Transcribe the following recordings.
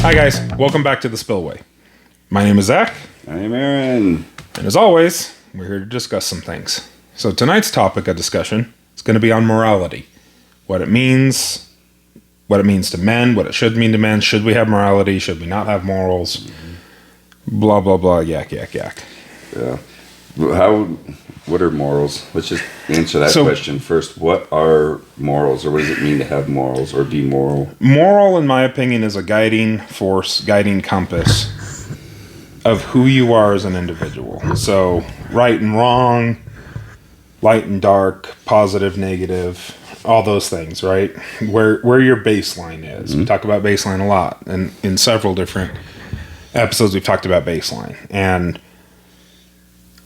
Hi guys, welcome back to The Spillway. My name is Zach. I'm Aaron. And as always, we're here to discuss some things. So tonight's topic of discussion is going to be on morality. What it means to men, what it should mean to men. Should we have morality? Should we not have morals? Blah, blah, blah, yak, yak, yak. Yeah. What are morals? Let's just answer that question first. What are morals, or what does it mean to have morals or be moral? Moral, in my opinion, is a guiding force, guiding compass of who you are as an individual. So, right and wrong, light and dark, positive, negative, all those things, right? Where your baseline is. We talk about baseline a lot, and in several different episodes we've talked about baseline. And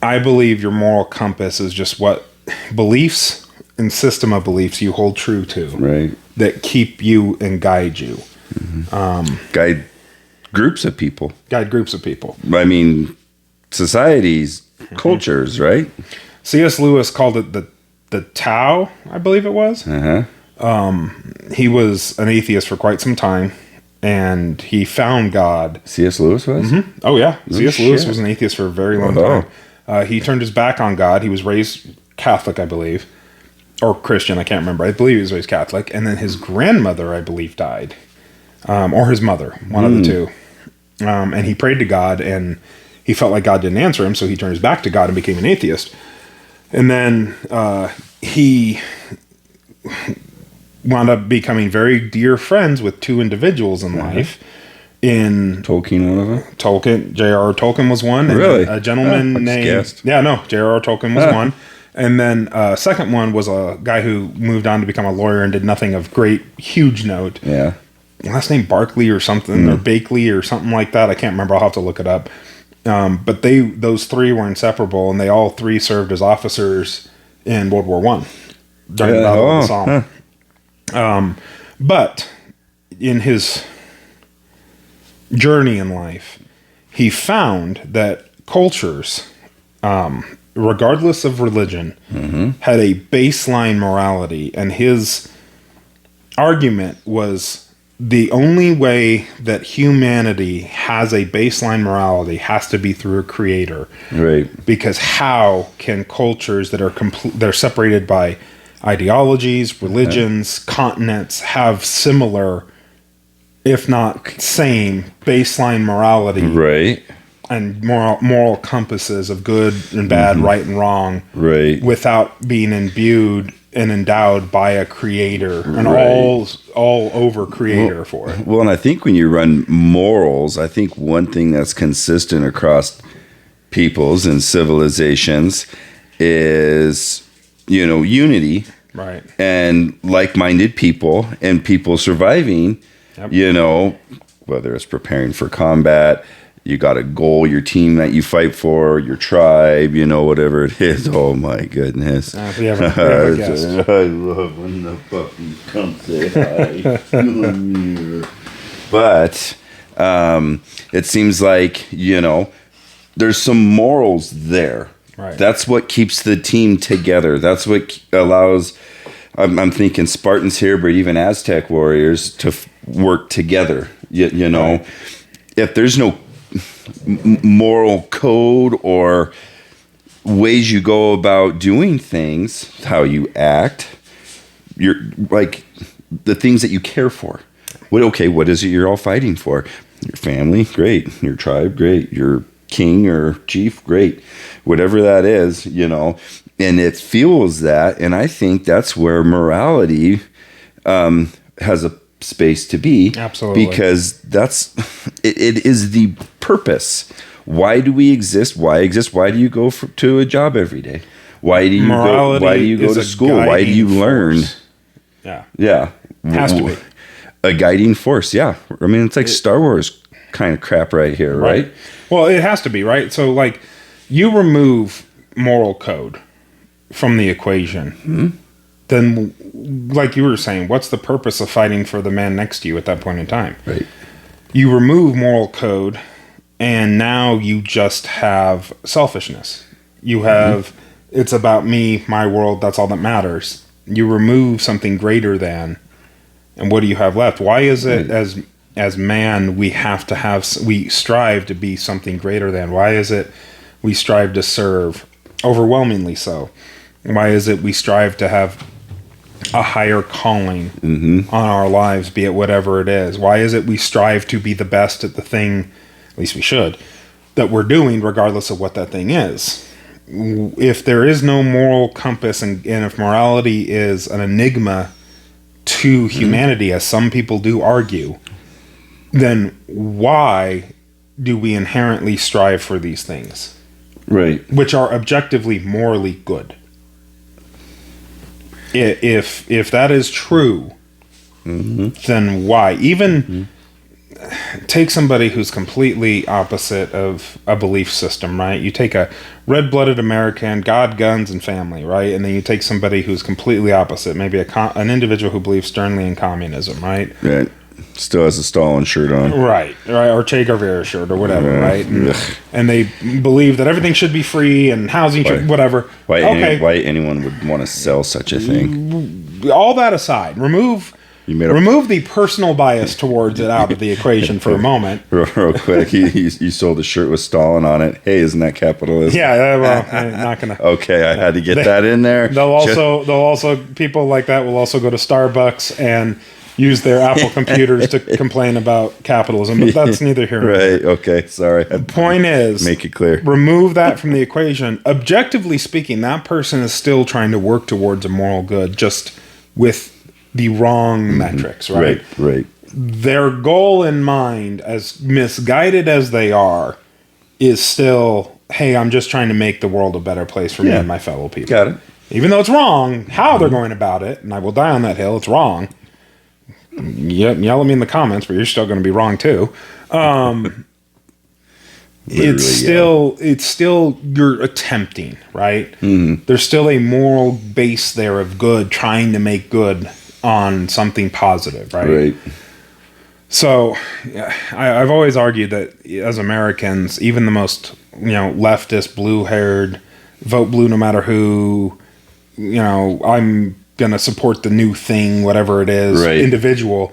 I believe your moral compass is just what beliefs and system of beliefs you hold true to, right? That keep you and guide you. Guide groups of people. Guide groups of people. I mean, societies, cultures, right? C.S. Lewis called it the Tao, I believe it was. He was an atheist for quite some time, and he found God. C.S. Lewis was? Oh, yeah. C.S. Lewis was an atheist for a very long time. He turned his back on God. He was raised Catholic, I believe. Or Christian, I can't remember. I believe he was raised Catholic. And then his grandmother, I believe, died. Or his mother, one of the two. And he prayed to God, and he felt like God didn't answer him, so he turned his back to God and became an atheist. And then he wound up becoming very dear friends with two individuals in life. In Tolkien, one of them? Tolkien, J.R.R. Tolkien was one. Really? And a gentleman named... Yeah, no, J.R.R. Tolkien was one. And then second one was a guy who moved on to become a lawyer and did nothing of great, huge note. Yeah. Last name Barkley or something, or Bakley or something like that. I can't remember. I'll have to look it up. But those three were inseparable, and they all three served as officers in World War I during the Battle of the Somme. But in his journey in life, he found that cultures, regardless of religion, had a baseline morality, and his argument was the only way that humanity has a baseline morality has to be through a creator. Right. Because how can cultures that are they're separated by ideologies, religions, continents have similar, if not same, baseline morality, right, and moral compasses of good and bad, right and wrong, right, without being imbued and endowed by a creator, an all over creator for it. Well, and I think when you run morals, I think one thing that's consistent across peoples and civilizations is, unity, right, and like-minded people and people surviving. Yep. Whether it's preparing for combat, you got a goal, your team that you fight for, your tribe, whatever it is. Oh my goodness. We have a guest. I love when the puppies come say hi. But it seems like, there's some morals there. Right. That's what keeps the team together. That's what allows... I'm thinking Spartans here, but even Aztec warriors to work together. Right. If there's no moral code or ways you go about doing things, how you act, you're like the things that you care for. What is it you're all fighting for? Your family, great. Your tribe, great. Your king or chief, great. Whatever that is, and it fuels that, and I think that's where morality has a space to be. Absolutely. Because it is the purpose. Why do we exist? Why exist? Why do you go to a job every day? Why do you go to school? Why do you learn? Yeah. Has to be. A guiding force, yeah. I mean, it's like Star Wars kind of crap right here, right? Well, it has to be, right? So, like, you remove moral code from the equation, then, like you were saying, what's the purpose of fighting for the man next to you at that point in time? Right. You remove moral code, and now you just have selfishness. You have, it's about me, my world, that's all that matters. You remove something greater than, and what do you have left? Why is it as as man we strive to be something greater than? Why is it we strive to serve, overwhelmingly so? Why is it we strive to have a higher calling on our lives, be it whatever it is? Why is it we strive to be the best at the thing, at least we should, that we're doing, regardless of what that thing is? If there is no moral compass, and if morality is an enigma to humanity, as some people do argue, then why do we inherently strive for these things? Right. Which are objectively morally good. If that is true, then why? Even take somebody who's completely opposite of a belief system, right? You take a red-blooded American, God, guns, and family, right? And then you take somebody who's completely opposite, maybe an individual who believes sternly in communism, right? Right. Still has a Stalin shirt on. Right, or Che Guevara shirt or whatever, right? And they believe that everything should be free and housing should, whatever. Why anyone would want to sell such a thing? All that aside, remove the personal bias towards it out of the equation for a moment. Real quick, you sold a shirt with Stalin on it. Hey, isn't that capitalism? Yeah, well, I'm not gonna. Okay, I had to get that in there. They'll also people like that will also go to Starbucks and use their Apple computers to complain about capitalism, but that's neither here nor there. Right, okay, sorry. The point is, make it clear. Remove that from the equation. Objectively speaking, that person is still trying to work towards a moral good, just with the wrong metrics, right? Right. Their goal in mind, as misguided as they are, is still, hey, I'm just trying to make the world a better place for me and my fellow people. Got it. Even though it's wrong, how they're going about it, and I will die on that hill, it's wrong. Yell at me in the comments, but you're still going to be wrong too. It's still you're attempting, right? There's still a moral base there of good, trying to make good on something positive, right? Right. So I've always argued that as Americans, even the most leftist, blue-haired, vote blue no matter who, I'm going to support the new thing, whatever it is, individual.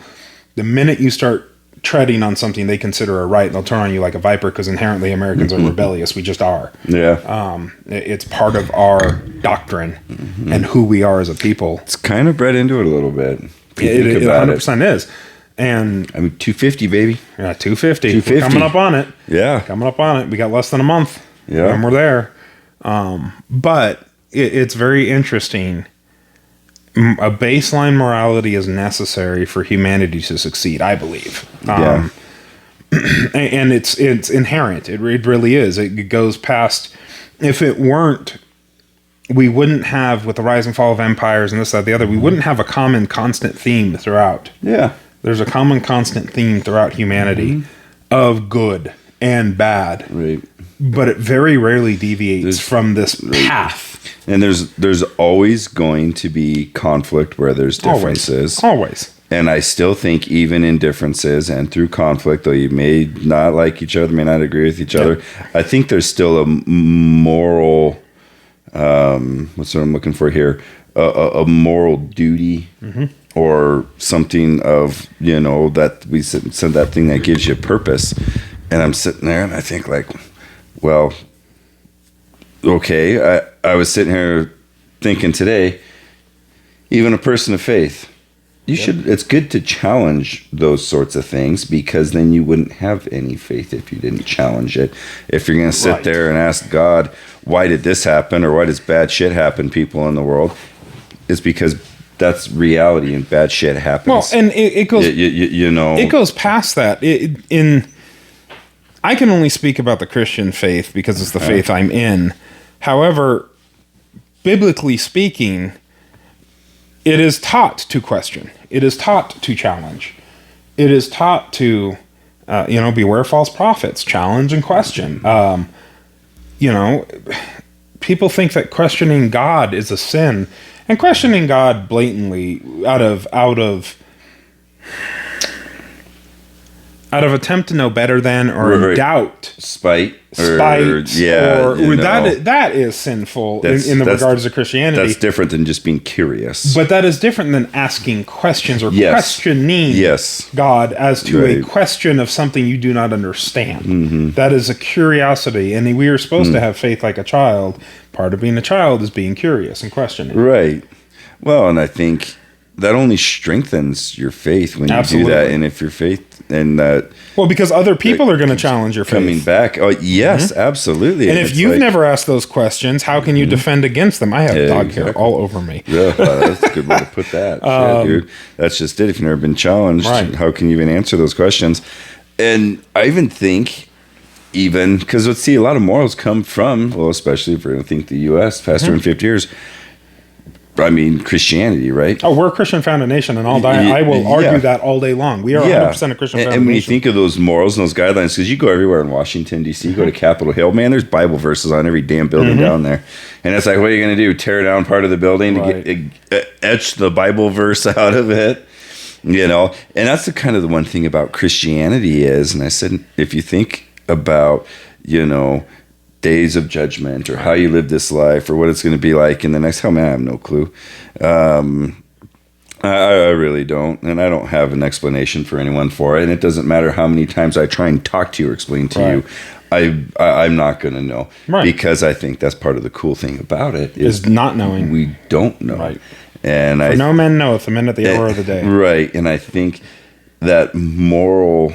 The minute you start treading on something they consider a right, they'll turn on you like a viper, because inherently Americans are rebellious. We just are. Yeah. It's part of our doctrine and who we are as a people. It's kind of bred into it a little bit. It 100% is. And I mean, 250, baby. Yeah, 250. 250. We're coming up on it. Yeah. Coming up on it. We got less than a month. Yeah. And we're there. But it's very interesting. A baseline morality is necessary for humanity to succeed, I believe. And it's inherent. It really is. It goes past. If it weren't, we wouldn't have, with the rise and fall of empires and this, that, the other, we wouldn't have a common constant theme throughout. Yeah. There's a common constant theme throughout humanity of good and bad. Right. But it very rarely deviates from this path. And there's always going to be conflict where there's differences. Always. And I still think even in differences and through conflict, though you may not like each other, may not agree with each other, I think there's still a moral, what's what I'm looking for here, a moral duty or something of, that we said that thing that gives you purpose. And I'm sitting there and I think like, well, okay, I was sitting here thinking today, even a person of faith, it's good to challenge those sorts of things, because then you wouldn't have any faith if you didn't challenge it. If you're going to sit there and ask God, why did this happen, or why does bad shit happen, people in the world, it's because that's reality and bad shit happens. Well, and it goes, it goes past that. I can only speak about the Christian faith because it's the faith I'm in. However, biblically speaking, it is taught to question. It is taught to challenge. It is taught to, beware false prophets, challenge and question. People think that questioning God is a sin, and questioning God blatantly out of out of attempt to know better than, or in doubt, spite, yeah, or that is sinful in the regards of Christianity. That's different than just being curious. But that is different than asking questions or questioning God as to a question of something you do not understand. Mm-hmm. That is a curiosity, and we are supposed to have faith like a child. Part of being a child is being curious and questioning. Right. Well, and I think that only strengthens your faith when you do that. And if your faith and that... Well, because other people are going to challenge your faith. Coming back. Oh, yes, absolutely. And if you've never asked those questions, how can you defend against them? I have dog hair all over me. Yeah, that's a good way to put that. Shit, dude. That's just it. If you've never been challenged, how can you even answer those questions? And I even think... because let's see, a lot of morals come from, well, especially if we're going to think the U.S. past 250 years, I mean, Christianity, right? Oh, we're a Christian founded nation, and I will argue that all day long. We are 100% a Christian founded nation. And when you think of those morals and those guidelines, because you go everywhere in Washington, D.C., go to Capitol Hill, man, there's Bible verses on every damn building down there. And it's like, what are you going to do? Tear down part of the building to etch the Bible verse out of it? You know? And that's the kind of the one thing about Christianity is, and I said, if you think about, days of judgment or how you live this life or what it's going to be like in the next, I have no clue. I really don't. And I don't have an explanation for anyone for it. And it doesn't matter how many times I try and talk to you or explain to you. I'm not going to know. Right. Because I think that's part of the cool thing about it is not knowing. We don't know. Right. And for no man knoweth the minute the hour of the day. Right. And I think that moral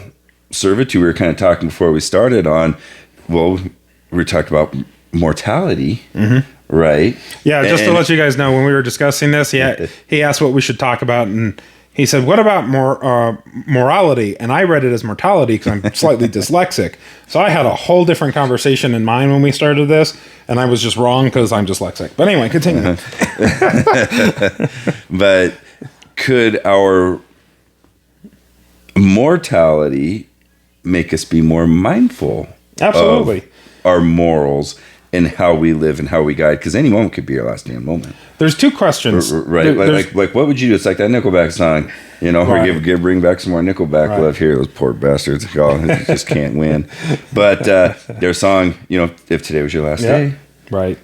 servitude we were kind of talking before we started on, we talked about mortality, right? Yeah, just to let you guys know, when we were discussing this, he asked what we should talk about, and he said, what about morality? And I read it as mortality because I'm slightly dyslexic. So I had a whole different conversation in mind when we started this, and I was just wrong because I'm dyslexic. But anyway, continue. But could our mortality make us be more mindful? Absolutely. Of our morals and how we live and how we guide, because any moment could be our last damn moment. There's two questions, right? Like what would you do? It's like that Nickelback song, or bring back some more Nickelback love here. Those poor bastards, just can't win. But their song, if today was your last day, right?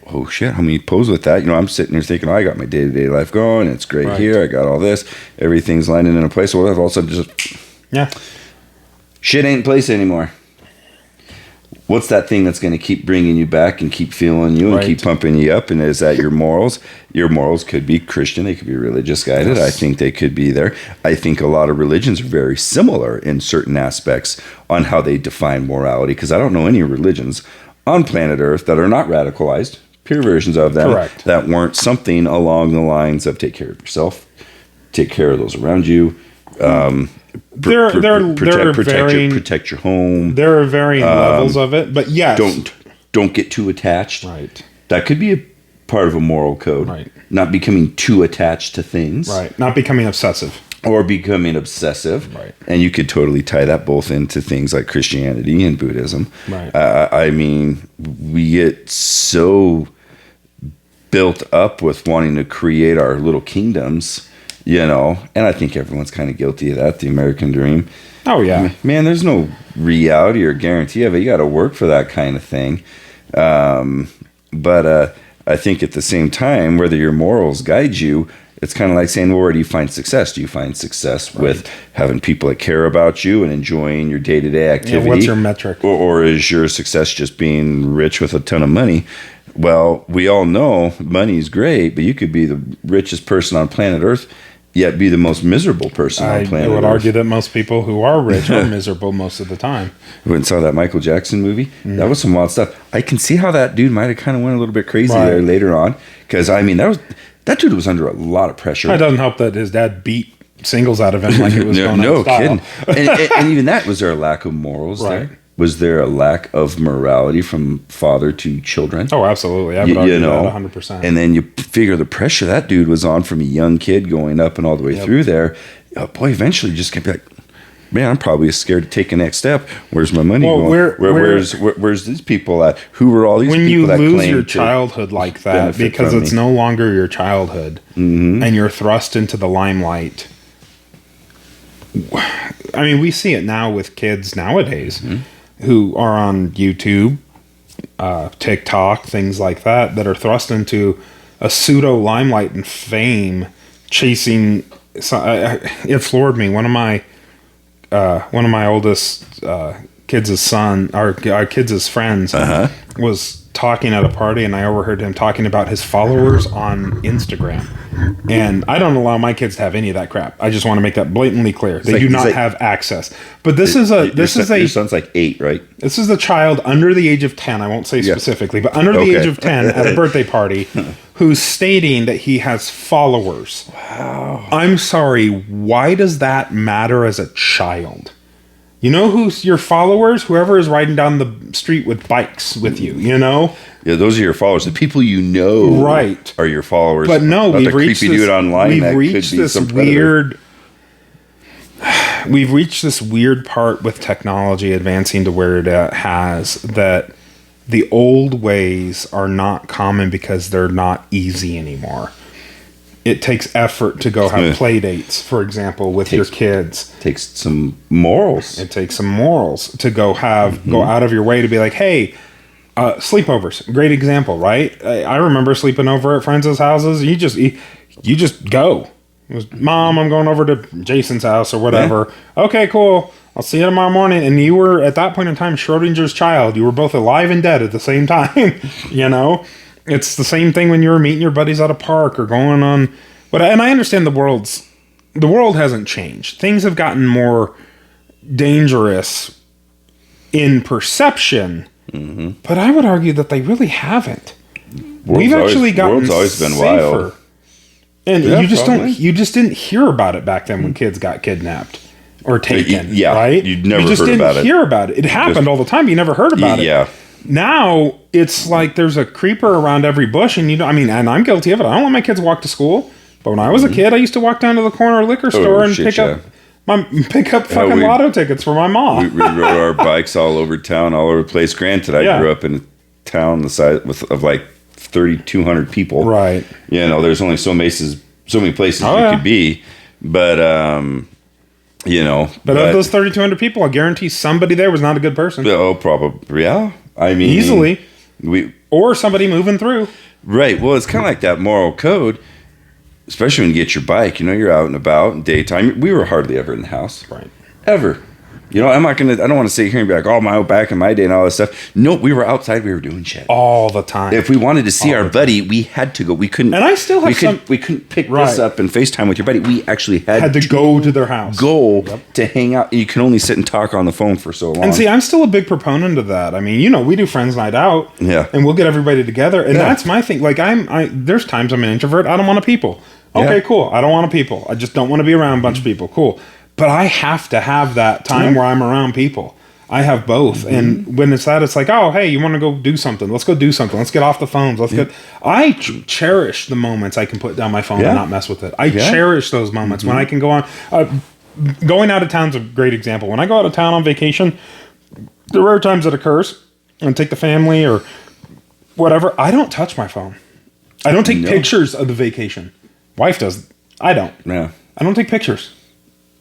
Oh shit, how many pose with that? I'm sitting here thinking, I got my day to day life going. It's great here. I got all this. Everything's lining in a place. Well, all of a sudden, just shit ain't in place anymore. What's that thing that's going to keep bringing you back and keep fueling you and keep pumping you up? And is that your morals? Your morals could be Christian. They could be religious guided. I think they could be there. I think a lot of religions are very similar in certain aspects on how they define morality, because I don't know any religions on planet Earth that are not radicalized, pure versions of them, that weren't something along the lines of take care of yourself, take care of those around you, protect your home. There are varying levels of it, but yes. Don't get too attached. Right. That could be a part of a moral code. Right. Not becoming too attached to things. Right. Not becoming obsessive. Or becoming obsessive. Right. And you could totally tie that both into things like Christianity and Buddhism. Right. I mean, we get so built up with wanting to create our little kingdoms. And I think everyone's kind of guilty of that, the American dream. Oh, yeah. Man, there's no reality or guarantee of it. You got to work for that kind of thing. But I think at the same time, whether your morals guide you, it's kind of like saying, well, where do you find success? Do you find success with having people that care about you and enjoying your day-to-day activity? What's your metric? Or is your success just being rich with a ton of money? Well, we all know money's great, but you could be the richest person on planet Earth, yet be the most miserable person on planet Earth. I would argue that most people who are rich are miserable most of the time. We went and saw that Michael Jackson movie. That was some wild stuff. I can see how that dude might have kind of went a little bit crazy there later on, because that dude was under a lot of pressure. It doesn't help that his dad beat singles out of him like it was going out of style. Kidding. and even that, was there a lack of morals there? Was there a lack of morality from father to children? Oh, absolutely. I would argue that 100%. And then you figure the pressure that dude was on from a young kid going up and all the way through there. Boy, eventually you just can be like, man, I'm probably scared to take a next step. Where's my money going? Where's these people at? Who are all these people that claim when you lose your childhood like that, because it's no longer your childhood, and you're thrust into the limelight, I mean, we see it now with kids nowadays who are on YouTube, TikTok, things like that are thrust into a pseudo limelight and fame, chasing. It floored me. One of my oldest kids' friends was talking at a party, and I overheard him talking about his followers on Instagram. And I don't allow my kids to have any of that crap. I just want to make that blatantly clear. They do not have access. But this is your son's like 8, right? This is a child under the age of 10. I won't say specifically, but under the age of 10 at a birthday party who's stating that he has followers. Wow. I'm sorry. Why does that matter as a child? You know who's your followers? Whoever is riding down the street with bikes with you, you know? Yeah, those are your followers. The people you know are your followers. But no, we've reached this, dude online. We've reached this weird... We've reached this weird part with technology advancing to where it has that the old ways are not common because they're not easy anymore. It takes effort to go have play dates, for example, with your kids. Takes some morals. It takes some morals to go out of your way to be like, hey, sleepovers, great example, right? I remember sleeping over at friends' houses. You just go. It was, Mom, I'm going over to Jason's house or whatever. Yeah. Okay, cool. I'll see you tomorrow morning. And you were, at that point in time, Schrodinger's child. You were both alive and dead at the same time, you know? It's the same thing when you were meeting your buddies at a park or going on... And I understand the world hasn't changed. Things have gotten more dangerous in perception, but I would argue that they really haven't. We've actually gotten world's always been safer. Wild. And you just didn't hear about it back then when kids got kidnapped or taken, right? You never just heard didn't about it. hear about it. It happened all the time. You never heard about it. Yeah. Now it's like there's a creeper around every bush, and and I'm guilty of it. I don't let my kids walk to school, but when I was a kid, I used to walk down to the corner liquor store and pick up fucking lotto tickets for my mom. We rode our bikes all over town, all over the place. Granted, I grew up in a town the size of like 3,200 people. Right. You know, there's only so many places you could be, but you know. But of those 3,200 people, I guarantee somebody there was not a good person. Oh, probably. Yeah. I mean, easily. Or somebody moving through. Right. Well, it's kind of like that moral code, especially when you get your bike. You know, you're out and about in daytime. We were hardly ever in the house. Right. Ever. You know, I don't want to sit here and be like, oh, back in my day and all this stuff. No, we were outside. We were doing shit. All the time. If we wanted to see our buddy, we had to go. We couldn't. And I still have we couldn't pick this up and FaceTime with your buddy. We actually had to go to their house. To hang out. You can only sit and talk on the phone for so long. And see, I'm still a big proponent of that. I mean, you know, we do friends night out. Yeah. And we'll get everybody together. And that's my thing. Like, there's times I'm an introvert. I don't want to people. Okay, cool. I don't want to people. I just don't want to be around a bunch of people. Cool. But I have to have that time where I'm around people. I have both. And when it's that, it's like, oh, hey, you want to go do something? Let's go do something. Let's get off the phones. I cherish the moments I can put down my phone and not mess with it. I cherish those moments when I can go on. Going out of town's a great example. When I go out of town on vacation, there are times it occurs and take the family or whatever. I don't touch my phone. I don't take pictures of the vacation. Wife does. I don't. Yeah. I don't take pictures.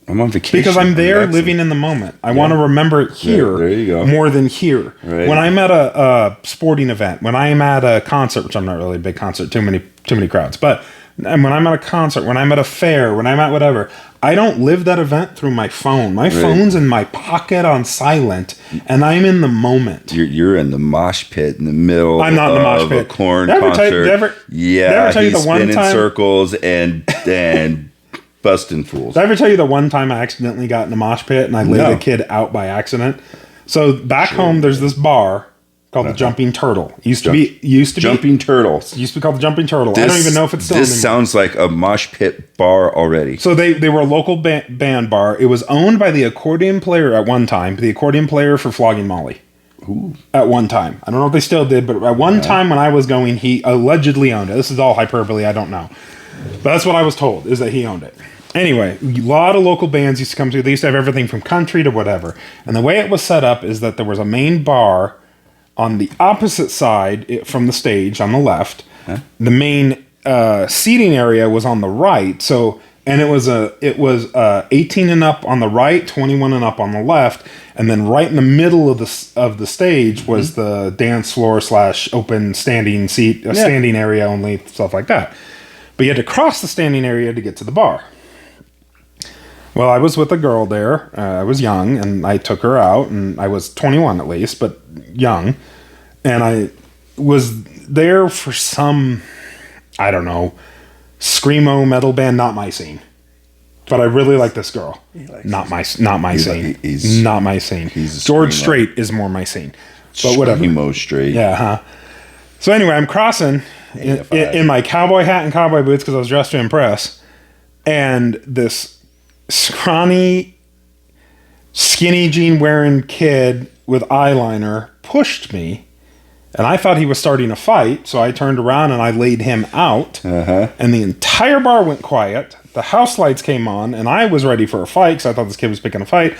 I'm on vacation. Because I'm there living in the moment. I want to remember it here there you go. more than here. Right. When I'm at a sporting event, when I'm at a concert, which I'm not really a big concert, too many crowds, but when I'm at a concert, when I'm at a fair, when I'm at whatever, I don't live that event through my phone. My phone's in my pocket on silent, and I'm in the moment. You're in the mosh pit in the middle I'm not in the mosh pit. A Korn concert. He's spinning circles and busting fools. Did I ever tell you the one time I accidentally got in a mosh pit and I laid a kid out by accident? So back home, there's this bar called the Jumping Turtle. Used to be Jumping Turtle. Used to be called the Jumping Turtle. I don't even know if it's still This sounds like a mosh pit bar already. So they were a local band bar. It was owned by the accordion player at one time. The accordion player for Flogging Molly. Ooh. At one time. I don't know if they still did, but at one time when I was going, he allegedly owned it. This is all hyperbole. I don't know. But that's what I was told, is that he owned it. Anyway, a lot of local bands used to come through. They used to have everything from country to whatever. And the way it was set up is that there was a main bar on the opposite side from the stage on the left. Huh? The main seating area was on the right. So And it was 18 and up on the right, 21 and up on the left, and then right in the middle of the stage was the dance floor / open standing seat, standing area only, stuff like that. But you had to cross the standing area to get to the bar. Well, I was with a girl there. I was young, and I took her out, and I was 21 at least, but young. And I was there for some, I don't know, screamo metal band, not my scene. But I really like this girl. Not my scene. Not my scene. George Strait is more my scene. But whatever. Screamo Strait. Yeah, huh? So anyway, I'm crossing in my cowboy hat and cowboy boots because I was dressed to impress. And this scrawny, skinny jean wearing kid with eyeliner pushed me. And I thought he was starting a fight, so I turned around and I laid him out. And the entire bar went quiet. The house lights came on, and I was ready for a fight because I thought this kid was picking a fight.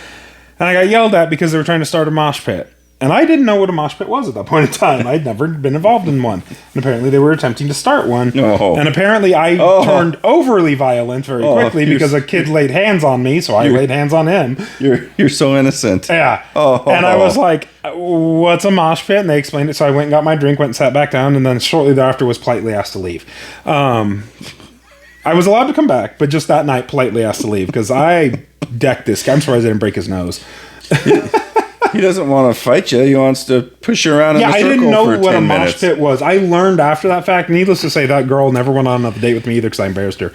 And I got yelled at because they were trying to start a mosh pit. And I didn't know what a mosh pit was at that point in time. I'd never been involved in one. And apparently they were attempting to start one. Oh. And apparently I turned overly violent very quickly because a kid laid hands on me, so I laid hands on him. You're so innocent. Yeah. And I was like, what's a mosh pit? And they explained it, so I went and got my drink, went and sat back down, and then shortly thereafter was politely asked to leave. I was allowed to come back, but just that night politely asked to leave because I decked this guy. I'm surprised I didn't break his nose. He doesn't want to fight you. He wants to push you around in a circle for 10 minutes. Yeah, I didn't know what a mosh pit was. I learned after that fact. Needless to say, that girl never went on another date with me either because I embarrassed her.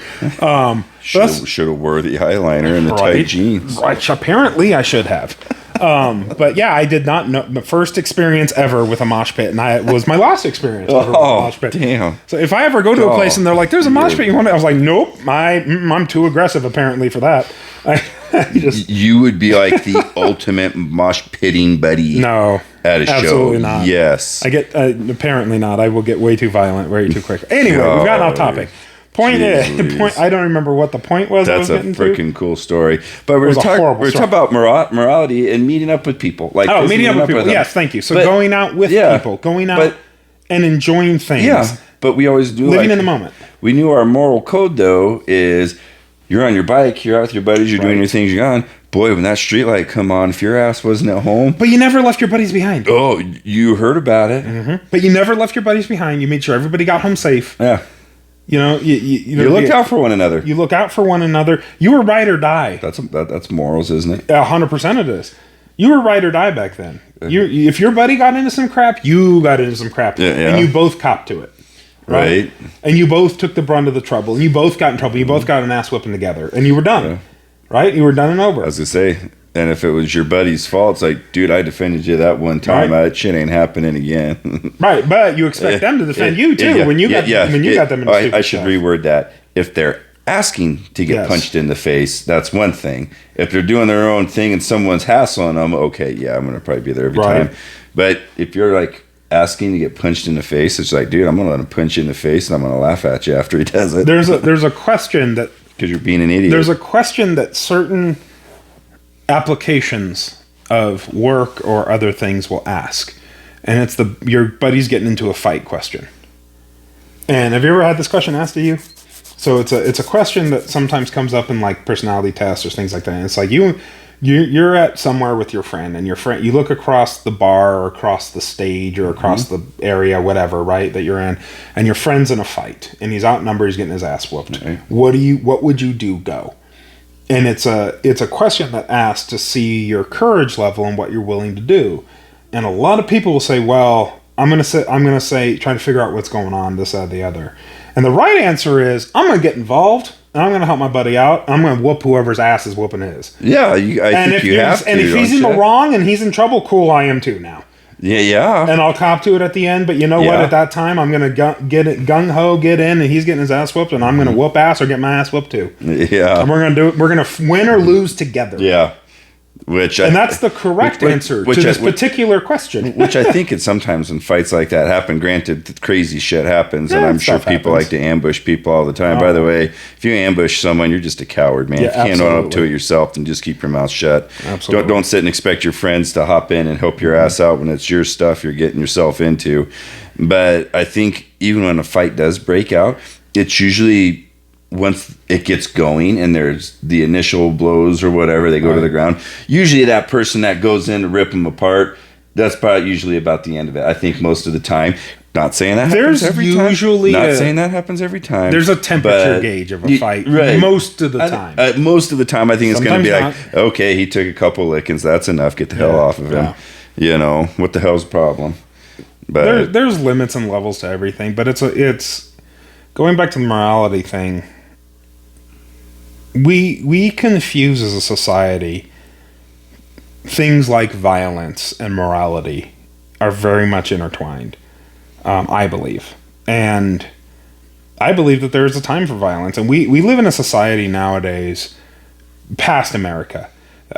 Should have wore the eyeliner and the tight jeans. Right. Apparently, I should have. But yeah, I did not know. The first experience ever with a mosh pit, and it was my last experience ever with a mosh pit. Damn. So if I ever go to a place and they're like, "There's a mosh pit," you want it? I was like, "Nope, I'm too aggressive apparently for that." You would be like the ultimate mosh pitting buddy. No, at a show. Absolutely not. Yes, I get apparently not. I will get way too violent way too quick. Anyway, we've gotten off topic. I don't remember what the point was. That's a freaking cool story. But we're talking about morality and meeting up with people. Meeting up with people. Yes, thank you. So going out with people, going out and enjoying things. Yeah, but we always do living in the moment. We knew our moral code though is you're on your bike, you're out with your buddies, you're doing your things, you're gone. Boy, when that streetlight come on, if your ass wasn't at home. But you never left your buddies behind. Oh, you heard about it. But you never left your buddies behind. You made sure everybody got home safe. Yeah. You look out for one another. You look out for one another. You were ride or die. That's morals, isn't it? 100% it is. You were ride or die back then. If your buddy got into some crap, you got into some crap. Yeah. And you both copped to it. Right? And you both took the brunt of the trouble. And you both got in trouble. You both got an ass whipping together. And you were done. Yeah. Right? You were done and over. I was going to say, and if it was your buddy's fault, it's like, dude, I defended you that one time. That shit ain't happening again. Right, but you expect them to defend you too when you got them in the I should reword that. If they're asking to get punched in the face, that's one thing. If they're doing their own thing and someone's hassling them, okay, yeah, I'm gonna probably be there every time. But if you're like asking to get punched in the face, it's like, dude, I'm gonna let him punch you in the face and I'm gonna laugh at you after he does it. There's a question that because you're being an idiot. There's a question that certain applications of work or other things will ask, and it's your buddy's getting into a fight question. And have you ever had this question asked to you? So it's a question that sometimes comes up in like personality tests or things like that. And it's like you're at somewhere with your friend, and your friend, you look across the bar or across the stage or across the area, whatever, right, that you're in, and your friend's in a fight and he's outnumbered, he's getting his ass whooped. Okay. What would you do? Go. And it's a question that asks to see your courage level and what you're willing to do. And a lot of people will say, well, I'm gonna say trying to figure out what's going on, this, that, the other. And the right answer is, I'm gonna get involved and I'm gonna help my buddy out. And I'm gonna whoop whoever's ass is whooping his. Yeah, I think you have to. And if he's in the wrong and he's in trouble, cool, I am too now. Yeah. And I'll cop to it at the end, but you know what? At that time, I'm gonna get it gung-ho, get in, and he's getting his ass whooped, and I'm gonna whoop ass or get my ass whooped too. Yeah. And we're gonna win or lose together. Yeah. That's the correct answer to this particular question. Which I think it's sometimes when fights like that happen. Granted, crazy shit happens, and I'm sure people like to ambush people all the time. By the way, if you ambush someone, you're just a coward, man. If you can't own up to it yourself, then just keep your mouth shut. Absolutely. Don't sit and expect your friends to hop in and help your ass out when it's your stuff you're getting yourself into. But I think even when a fight does break out, it's usually once it gets going and there's the initial blows or whatever, they go to the ground. Usually that person that goes in to rip them apart, that's probably usually about the end of it. I think most of the time. Not saying that happens every time. Not saying that happens every time. There's a temperature gauge of a fight most of the time. Most of the time, I think it's going to be like, okay, he took a couple lickings. That's enough. Get the hell off of him. You know, what the hell's the problem? But there's limits and levels to everything. But it's going back to the morality thing. We confuse as a society things like violence and morality are very much intertwined. I believe. And I believe that there is a time for violence. And we live in a society nowadays, past America.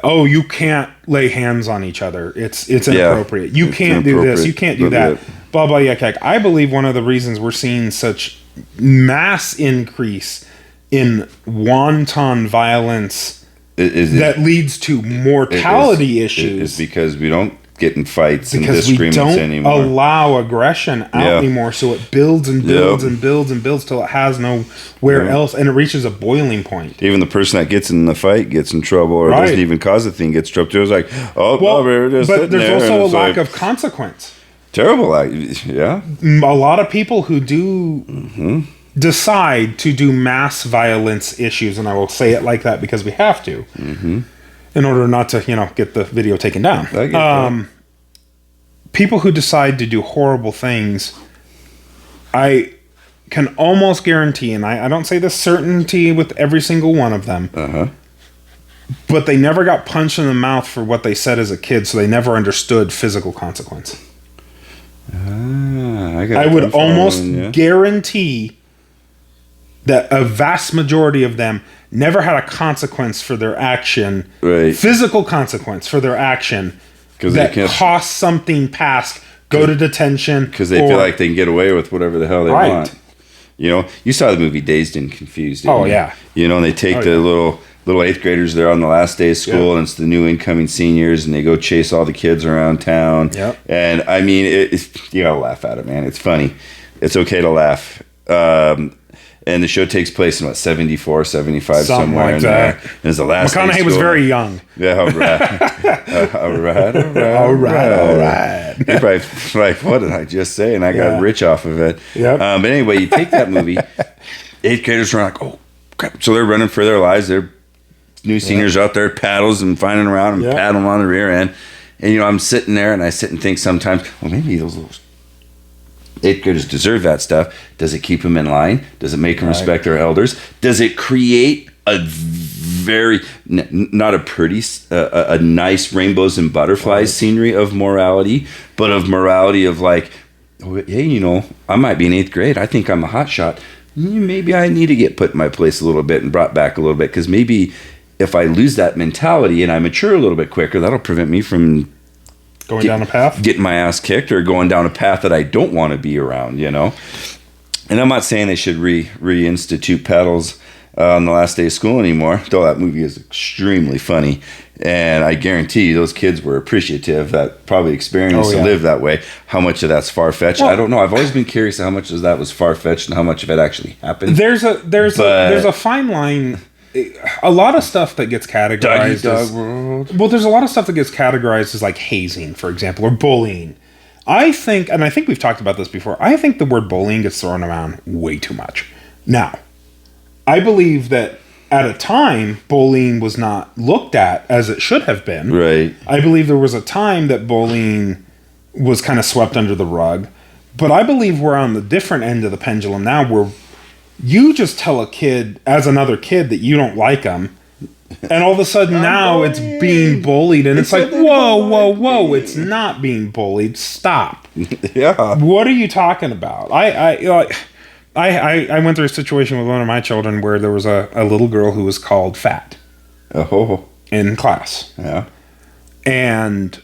Oh, you can't lay hands on each other. It's inappropriate. You can't do this. You can't do that. Blah, blah, yak, yak. I believe one of the reasons we're seeing such mass increase in wanton violence that leads to mortality issues is because we don't get in fights and disagreements anymore. We don't allow aggression out anymore, so it builds and builds and builds and builds till it has nowhere else, and it reaches a boiling point. Even the person that gets in the fight gets in trouble, or doesn't even cause the thing, gets trouble too. It's like, we're just but there's also a lack of consequence. Terrible, yeah. A lot of people who do decide to do mass violence issues, and I will say it like that because we have to, in order not to, get the video taken down. I get that. People who decide to do horrible things, I can almost guarantee, and I don't say this certainty with every single one of them, but they never got punched in the mouth for what they said as a kid, so they never understood physical consequence. I would almost guarantee that a vast majority of them never had a consequence for their action, physical consequence for their action that cost something past, go to detention. Because they feel like they can get away with whatever the hell they want. You saw the movie Dazed and Confused. Yeah. And they take the little 8th graders there on the last day of school, and it's the new incoming seniors, and they go chase all the kids around town. And I mean, you gotta laugh at it, man. It's funny. It's okay to laugh. And the show takes place in 74, 75, somewhere like in there. And it's the last. McConaughey was very young. Yeah, all right. You're probably like, what did I just say? And I got rich off of it. But anyway, you take that movie. 8th graders are like, oh crap! So they're running for their lives. They're new seniors out there, paddles and finding around and paddling on the rear end. And I'm sitting there and I sit and think sometimes, well, maybe those little 8th graders deserve that stuff. Does it keep them in line? Does it make them respect their elders? Does it create a very, not a pretty, a nice rainbows and butterflies scenery of morality, but of morality of like, hey, I might be in 8th grade. I think I'm a hot shot. Maybe I need to get put in my place a little bit and brought back a little bit, because maybe if I lose that mentality and I mature a little bit quicker, that'll prevent me from going down a path, getting my ass kicked, or going down a path that I don't want to be around, And I'm not saying they should reinstitute paddles on the last day of school anymore, though that movie is extremely funny. And I guarantee you those kids were appreciative that probably experienced to live that way. How much of that's far-fetched? I don't know. I've always been curious how much of that was far-fetched and how much of it actually happened. There's a fine line. A lot of stuff that gets categorized there's a lot of stuff that gets categorized as like hazing, for example, or bullying. I think we've talked about this before, I think the word bullying gets thrown around way too much. Now, I believe that at a time, bullying was not looked at as it should have been. Right. I believe there was a time that bullying was kind of swept under the rug. But I believe we're on the different end of the pendulum now, where you just tell a kid, as another kid, that you don't like them, and all of a sudden now it's being bullied, and it's like, whoa, it's not being bullied. Stop. Yeah. What are you talking about? I went through a situation with one of my children where there was a little girl who was called fat in class. Yeah. And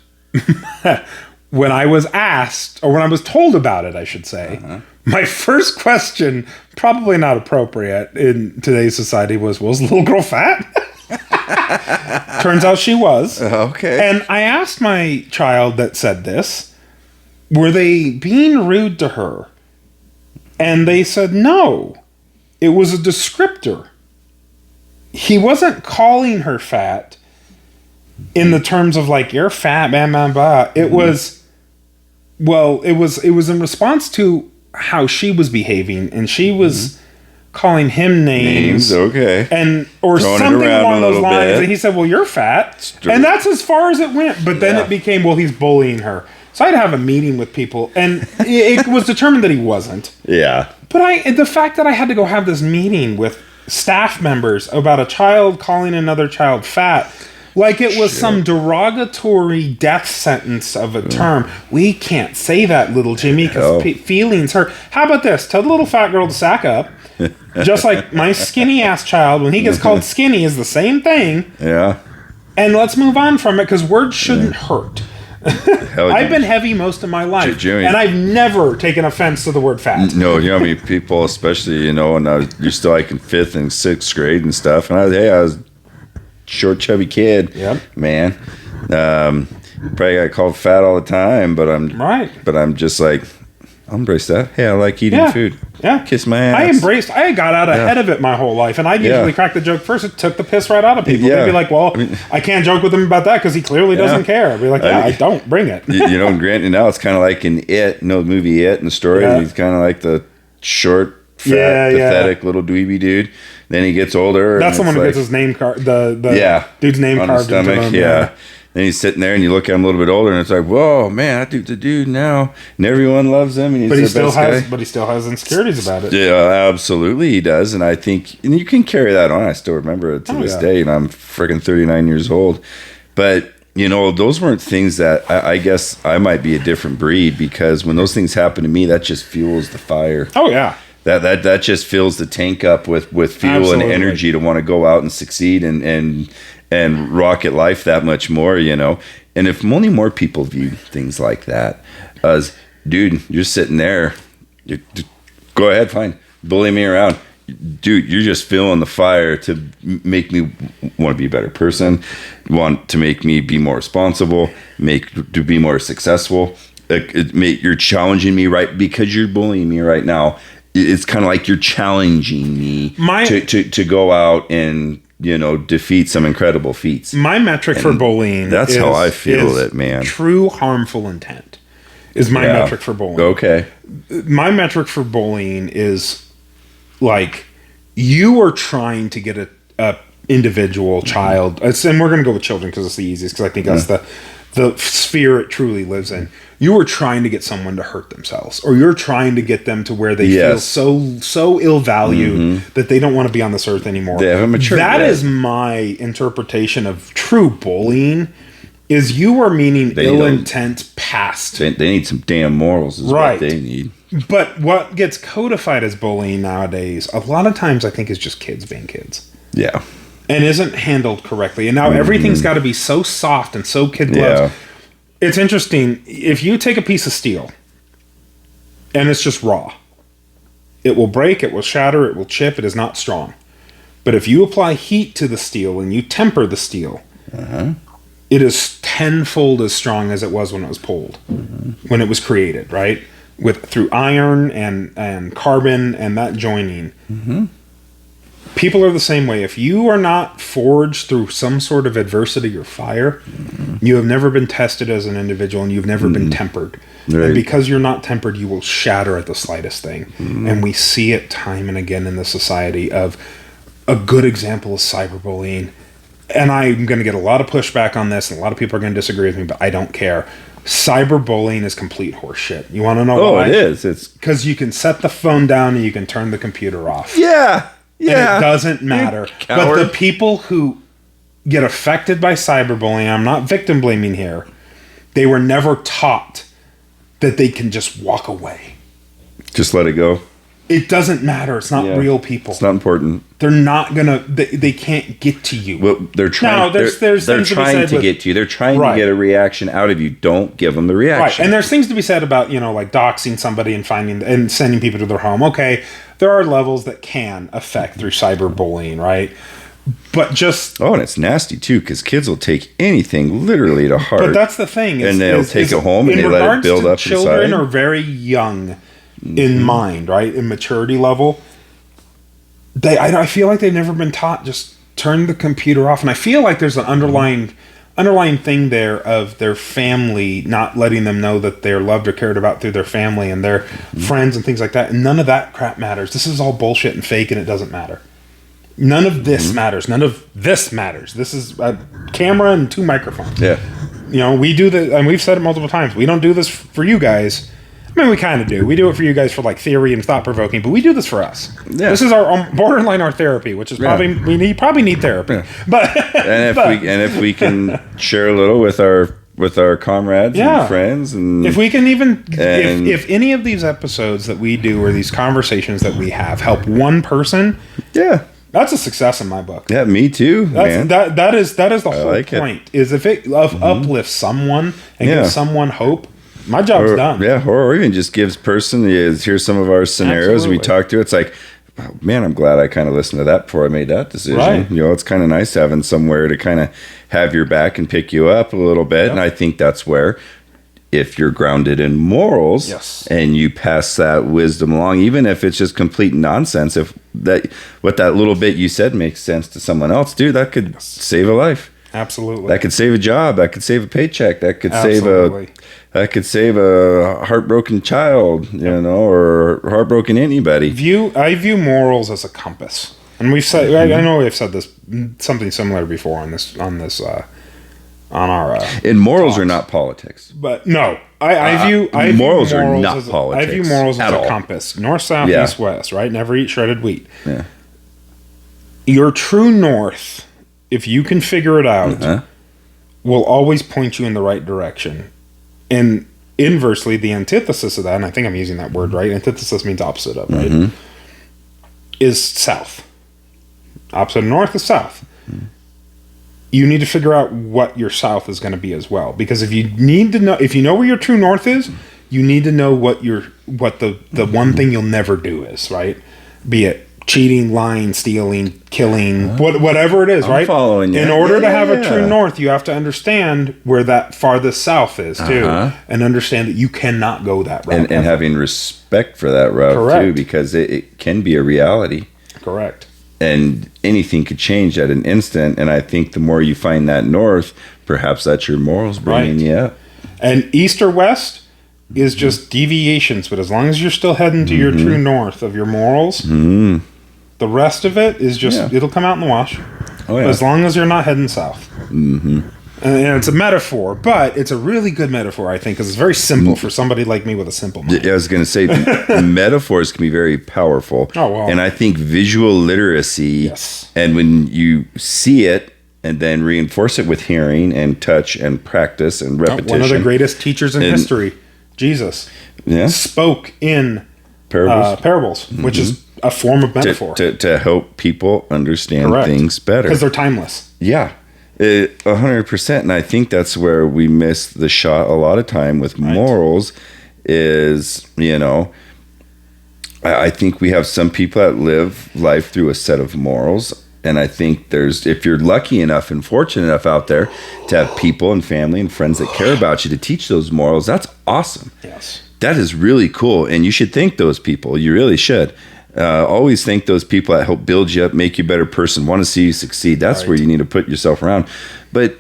when I was asked, or when I was told about it, I should say, my first question, probably not appropriate in today's society, was the little girl fat? Turns out she was. Okay. And I asked my child that said this, were they being rude to her? And they said no. it was a descriptor. He wasn't calling her fat in the terms of like, you're fat, blah, blah, blah. It was, well, it was in response to how she was behaving, and she was calling him names. Okay. And, or Throwing something along those lines. And he said, well, you're fat. And that's as far as it went. But then it became, well, he's bullying her. So I had to have a meeting with people, and it was determined that he wasn't. Yeah. But the fact that I had to go have this meeting with staff members about a child calling another child fat, like it was some derogatory death sentence of a term. We can't say that, little Jimmy, because feelings hurt. How about this? Tell the little fat girl to sack up. Just like my skinny ass child, when he gets called skinny, is the same thing. Yeah. And let's move on from it, because words shouldn't hurt. I've been heavy most of my life, and I've never taken offense to the word fat. No, you know, I mean, people, especially, you know, and you're still like in 5th and 6th grade and stuff, and I was a short, chubby kid, man. Probably got called fat all the time, but I'm just like, I'll embrace that. Hey, I like eating food. Yeah. Kiss my ass. I got out ahead of it my whole life, and I'd usually crack the joke first. It took the piss right out of people. They'd be like, well, I can't joke with him about that because he clearly doesn't care. I'd be like, I don't. Bring it. You know, and granted, now it's kind of like in It, the movie It, and the story. He's kind of like the short, fat, pathetic little dweeby dude. Then he gets older. That's the one who gets his name card, the dude's name on carved his stomach. into him. Then he's sitting there, and you look at him a little bit older, and it's like, whoa, man, that dude's a dude now, and everyone loves him, and he's the best guy. But he still has insecurities about it. Yeah, absolutely, he does, and I think, and you can carry that on. I still remember it to this day, and I'm freaking 39 years old. But you know, those weren't things that I guess I might be a different breed, because when those things happen to me, that just fuels the fire. Oh yeah. That just fills the tank up with fuel and energy to want to go out and succeed and rocket life that much more, you know. And if only more people view things like that, as, dude, you're sitting there, go ahead, fine, bully me around, dude, you're just feeling the fire to make me want to be a better person, want to make me be more responsible, to be more successful. You're challenging me, right? Because you're bullying me right now. It's kind of like you're challenging me to go out and, you know, defeat some incredible feats. My metric for bullying, that's how I feel it, man. True harmful intent is my metric for bullying. Okay. My metric for bullying is like, you are trying to get a individual child, and we're going to go with children because it's the easiest, because I think that's the sphere it truly lives in. You are trying to get someone to hurt themselves, or you're trying to get them to where they feel so ill-valued that they don't want to be on this earth anymore. They haven't matured That yet. is my interpretation of true bullying, is you are meaning ill intent past. They need some damn morals is what they need. But what gets codified as bullying nowadays, a lot of times I think is just kids being kids. Yeah. And isn't handled correctly. And now everything's got to be so soft and so kid gloves. Yeah. It's interesting. If you take a piece of steel and it's just raw, it will break, it will shatter, it will chip, it is not strong. But if you apply heat to the steel and you temper the steel, it is tenfold as strong as it was when it was pulled, when it was created, right? Through iron and carbon and that joining. People are the same way. If you are not forged through some sort of adversity or fire, you have never been tested as an individual, and you've never been tempered. Right. And because you're not tempered, you will shatter at the slightest thing. And we see it time and again in the society. Of a good example is cyberbullying. And I'm going to get a lot of pushback on this, and a lot of people are going to disagree with me, but I don't care. Cyberbullying is complete horseshit. You want to know why? Oh, it is. It's because you can set the phone down and you can turn the computer off. Yeah. And it doesn't matter. But the people who get affected by cyberbullying, I'm not victim blaming here, they were never taught that they can just walk away. Just let it go. It doesn't matter. It's not real people. It's not important. They're not gonna. They can't get to you. Well, they're trying. Now, they're trying to get to you. They're trying to get a reaction out of you. Don't give them the reaction. Right. And there's things to be said about, you know, like doxing somebody and finding and sending people to their home. Okay, there are levels that can affect through cyberbullying, right? But just and it's nasty too, because kids will take anything literally to heart. But that's the thing, and they'll take it home and they let it build up inside. Children are very young in mind, right? In maturity level. I feel like they've never been taught just turn the computer off. And I feel like there's an underlying thing there of their family not letting them know that they're loved or cared about through their family and their friends and things like that. And none of that crap matters. This is all bullshit and fake, and it doesn't matter. None of this matters. None of this matters. This is a camera and 2 microphones. Yeah. You know, we do the, and we've said it multiple times, we don't do this for you guys. I mean, we kind of do. We do it for you guys for like theory and thought provoking, but we do this for us. Yeah. This is our borderline our therapy, which is probably we probably need therapy. Yeah. But if we can share a little with our comrades and friends, and if we can even if any of these episodes that we do or these conversations that we have help one person, that's a success in my book. Yeah, me too. Man. That is the whole point. Is if it uplifts someone and gives someone hope. My job's done. Yeah, or even just gives here's some of our scenarios. Absolutely. We talk to. It's like, oh, man, I'm glad I kind of listened to that before I made that decision. Right. You know, it's kind of nice having somewhere to kind of have your back and pick you up a little bit. Yep. And I think that's where, if you're grounded in morals and you pass that wisdom along, even if it's just complete nonsense, if what that little bit you said makes sense to someone else, dude, that could save a life. Absolutely. That could save a job. That could save a paycheck. That could save a heartbroken child, you know, or heartbroken anybody. I view morals as a compass, and we've said. I know we've said this something similar before on our. And morals talks. Are not politics. But no, I view morals are not politics. I view morals as a compass: north, south, east, west. Right? Never eat shredded wheat. Yeah. Your true north, if you can figure it out, will always point you in the right direction. And inversely, the antithesis of that, and I think I'm using that word right, antithesis means opposite of, right, is south. Opposite of north is south. You need to figure out what your south is going to be as well. Because if you know where your true north is, you need to know what the one thing you'll never do is, right? Be it cheating, lying, stealing, killing, whatever it is, I'm right? Following you. In order to have a true north, you have to understand where that farthest south is too, and understand that you cannot go that route. And having respect for that route too, because it can be a reality. Correct. And anything could change at an instant. And I think the more you find that north, perhaps that's your morals bringing you up. And east or west is just deviations, but as long as you're still heading to your true north of your morals, the rest of it is just, it'll come out in the wash. Oh, yeah. As long as you're not heading south. And it's a metaphor, but it's a really good metaphor, I think, because it's very simple for somebody like me with a simple mind. I was going to say, metaphors can be very powerful. Oh, wow. And I think visual literacy, and when you see it, and then reinforce it with hearing and touch and practice and repetition. One of the greatest teachers in history, Jesus, spoke in parables, which is a form of metaphor. To help people understand things better. Because they're timeless. Yeah, 100%. And I think that's where we miss the shot a lot of time with morals is, you know, I think we have some people that live life through a set of morals. And I think if you're lucky enough and fortunate enough out there to have people and family and friends that care about you to teach those morals, that's awesome. Yes. That is really cool. And you should thank those people. You really should. Always thank those people that help build you up, make you a better person, want to see you succeed. That's where you need to put yourself around. But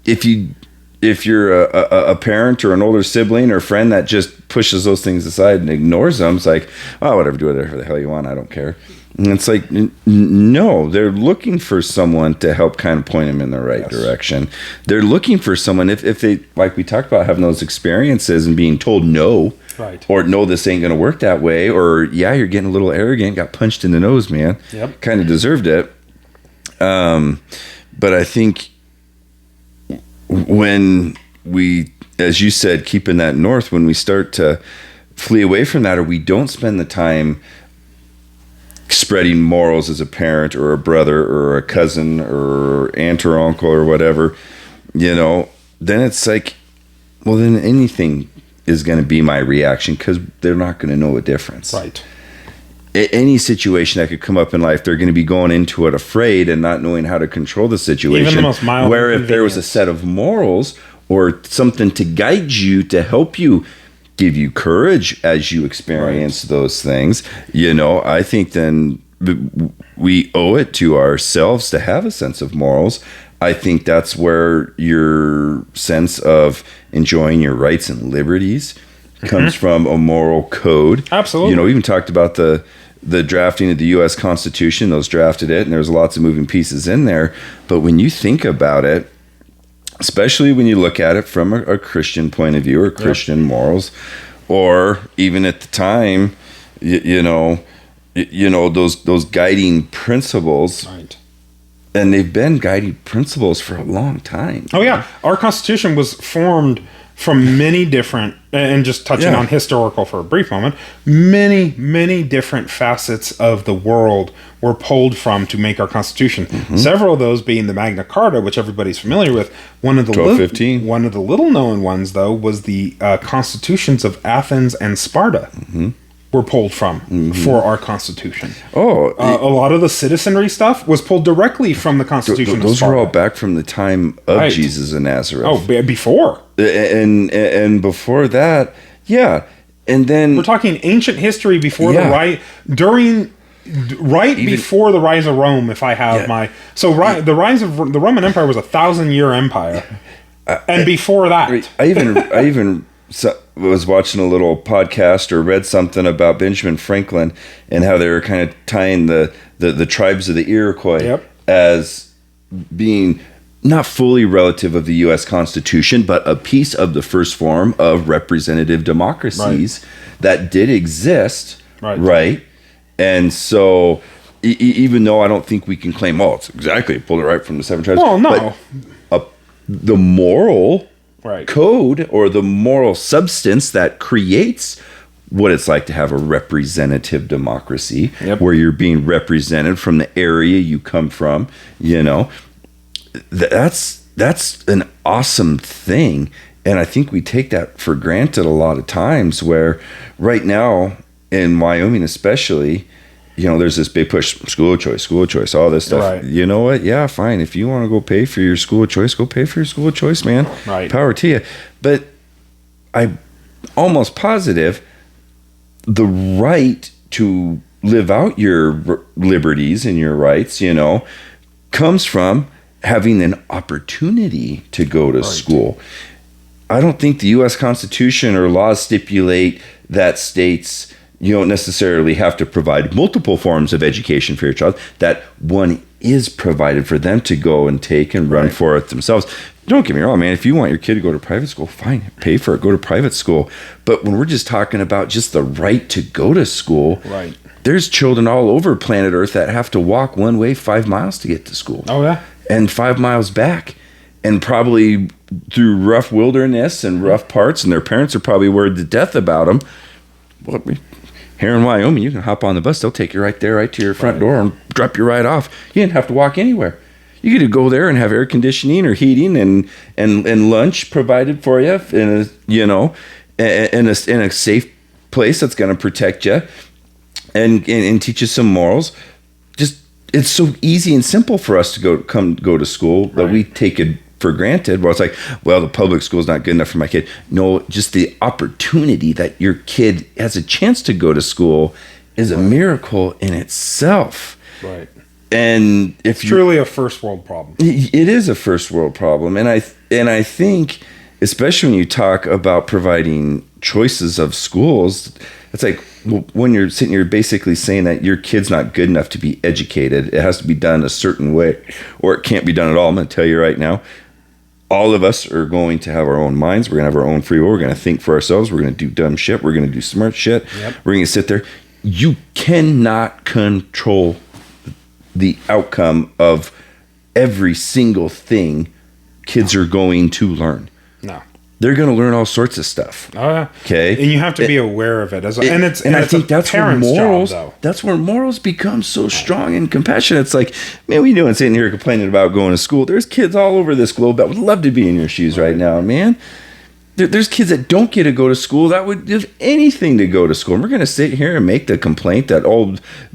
if you're a parent or an older sibling or friend that just pushes those things aside and ignores them, it's like, oh, whatever, do whatever the hell you want. I don't care. And it's like, no, they're looking for someone to help kind of point them in the right direction. They're looking for someone, if they, like we talked about, having those experiences and being told no, or no, this ain't going to work that way, or you're getting a little arrogant, got punched in the nose, man. Yep. Kind of deserved it. But I think when we, as you said, keeping that north, when we start to flee away from that, or we don't spend the time spreading morals as a parent or a brother or a cousin or aunt or uncle or whatever, you know, then it's like, well, then anything is going to be my reaction because they're not going to know a difference. Right. Any situation that could come up in life, they're going to be going into it afraid and not knowing how to control the situation. Even the most mild. Where if there was a set of morals or something to guide you, to help you, give you courage as you experience those things, you know, I think then we owe it to ourselves to have a sense of morals. I think that's where your sense of enjoying your rights and liberties comes from, a moral code. Absolutely. You know, we even talked about the drafting of the U.S. Constitution. Those drafted it, and there's lots of moving pieces in there. But when you think about it, especially when you look at it from a Christian point of view or Christian morals, or even at the time, you know, those guiding principles, right? And they've been guiding principles for a long time. Oh yeah, our Constitution was formed from many different, and just touching on historical for a brief moment, many different facets of the world were pulled from to make our Constitution. Several of those being the Magna Carta, which everybody's familiar with. One of the 1215. One of the little known ones, though, was the constitutions of Athens and Sparta. Were pulled from for our Constitution. Oh, a lot of the citizenry stuff was pulled directly from the Constitution. Those of Sparta. were all back from the time of Jesus of Nazareth. Oh, before. And before that, yeah. And then We're talking ancient history before the rise, before the rise of Rome. If I have the rise of the Roman Empire was 1,000-year empire, and before that, I even was watching a little podcast or read something about Benjamin Franklin and how they were kind of tying the tribes of the Iroquois as being not fully relative of the U.S. Constitution, but a piece of the first form of representative democracies that did exist, right? And so, even though I don't think we can claim, it's exactly pulled it right from the seven tribes. Well, no. But, the moral right. code or the moral substance that creates what it's like to have a representative democracy where you're being represented from the area you come from, you know, that's an awesome thing. And I think we take that for granted a lot of times, where right now in Wyoming especially, you know, there's this big push, school of choice, all this stuff. Right. You know what? Yeah, fine. If you want to go pay for your school of choice, go pay for your school of choice, man. Right. Power to you. But I'm almost positive the right to live out your liberties and your rights, you know, comes from having an opportunity to go to school. I don't think the U.S. Constitution or laws stipulate that states, you don't necessarily have to provide multiple forms of education for your child, that one is provided for them to go and take and run for it themselves. Don't get me wrong, man. If you want your kid to go to private school, fine, pay for it, go to private school. But when we're just talking about just the right to go to school, there's children all over planet Earth that have to walk one way 5 miles to get to school. Oh, yeah. And 5 miles back. And probably through rough wilderness and rough parts, and their parents are probably worried to death about them. Well, here in Wyoming, you can hop on the bus. They'll take you right there, right to your front door and drop you right off. You didn't have to walk anywhere. You get to go there and have air conditioning or heating and lunch provided for you in a safe place that's going to protect you and teach you some morals. Just, it's so easy and simple for us to go to school that we take it for granted. Well, it's like, well, the public school is not good enough for my kid. No, just the opportunity that your kid has a chance to go to school is a miracle in itself. Right. And if it's truly a first world problem. It is a first world problem. And I think, especially when you talk about providing choices of schools, it's like, well, when you're sitting here basically saying that your kid's not good enough to be educated, it has to be done a certain way, or it can't be done at all. I'm going to tell you right now, all of us are going to have our own minds. We're going to have our own free will. We're going to think for ourselves. We're going to do dumb shit. We're going to do smart shit. We're going to sit there. You cannot control the outcome of every single thing kids are going to learn. No. They're going to learn all sorts of stuff. Oh, yeah. Okay. And you have to be aware of it. I think that's where morals, that's where morals become so strong and compassionate. It's like, man, we doing sitting here complaining about going to school. There's kids all over this globe that would love to be in your shoes right now, man. There's kids that don't get to go to school that would give anything to go to school. And we're going to sit here and make the complaint that,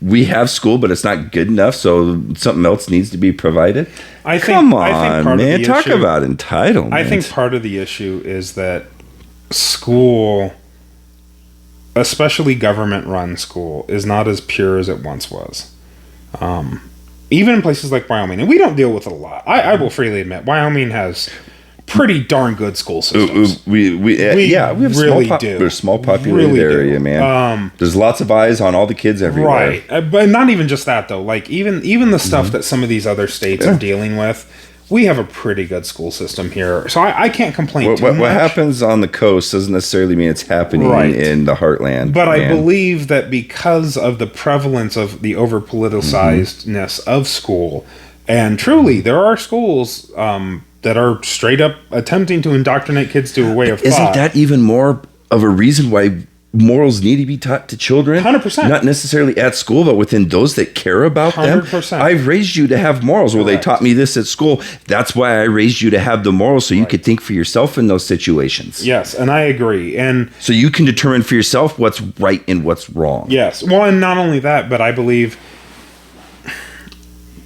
we have school, but it's not good enough, so something else needs to be provided. Come on, man. Talk about entitlement. I think part of the issue is that school, especially government-run school, is not as pure as it once was. Even in places like Wyoming, and we don't deal with it a lot. I will freely admit, Wyoming has pretty darn good school systems. We have really do. We're a small populated Really area, do. man. There's lots of eyes on all the kids everywhere. Right, but not even just that though. Like even the stuff that some of these other states are dealing with, we have a pretty good school system here, so I can't complain too much. What happens on the coast doesn't necessarily mean it's happening in the heartland. But I believe that because of the prevalence of the over politicizedness of school, and truly there are schools that are straight up attempting to indoctrinate kids to a way of thought. Isn't that even more of a reason why morals need to be taught to children? 100%. Not necessarily at school, but within those that care about 100%. them. I've raised you to have morals. Well, they taught me this at school. That's why I raised you to have the morals, so you could think for yourself in those situations. Yes, and I agree. And so you can determine for yourself what's right and what's wrong. Yes. Well, and not only that, but I believe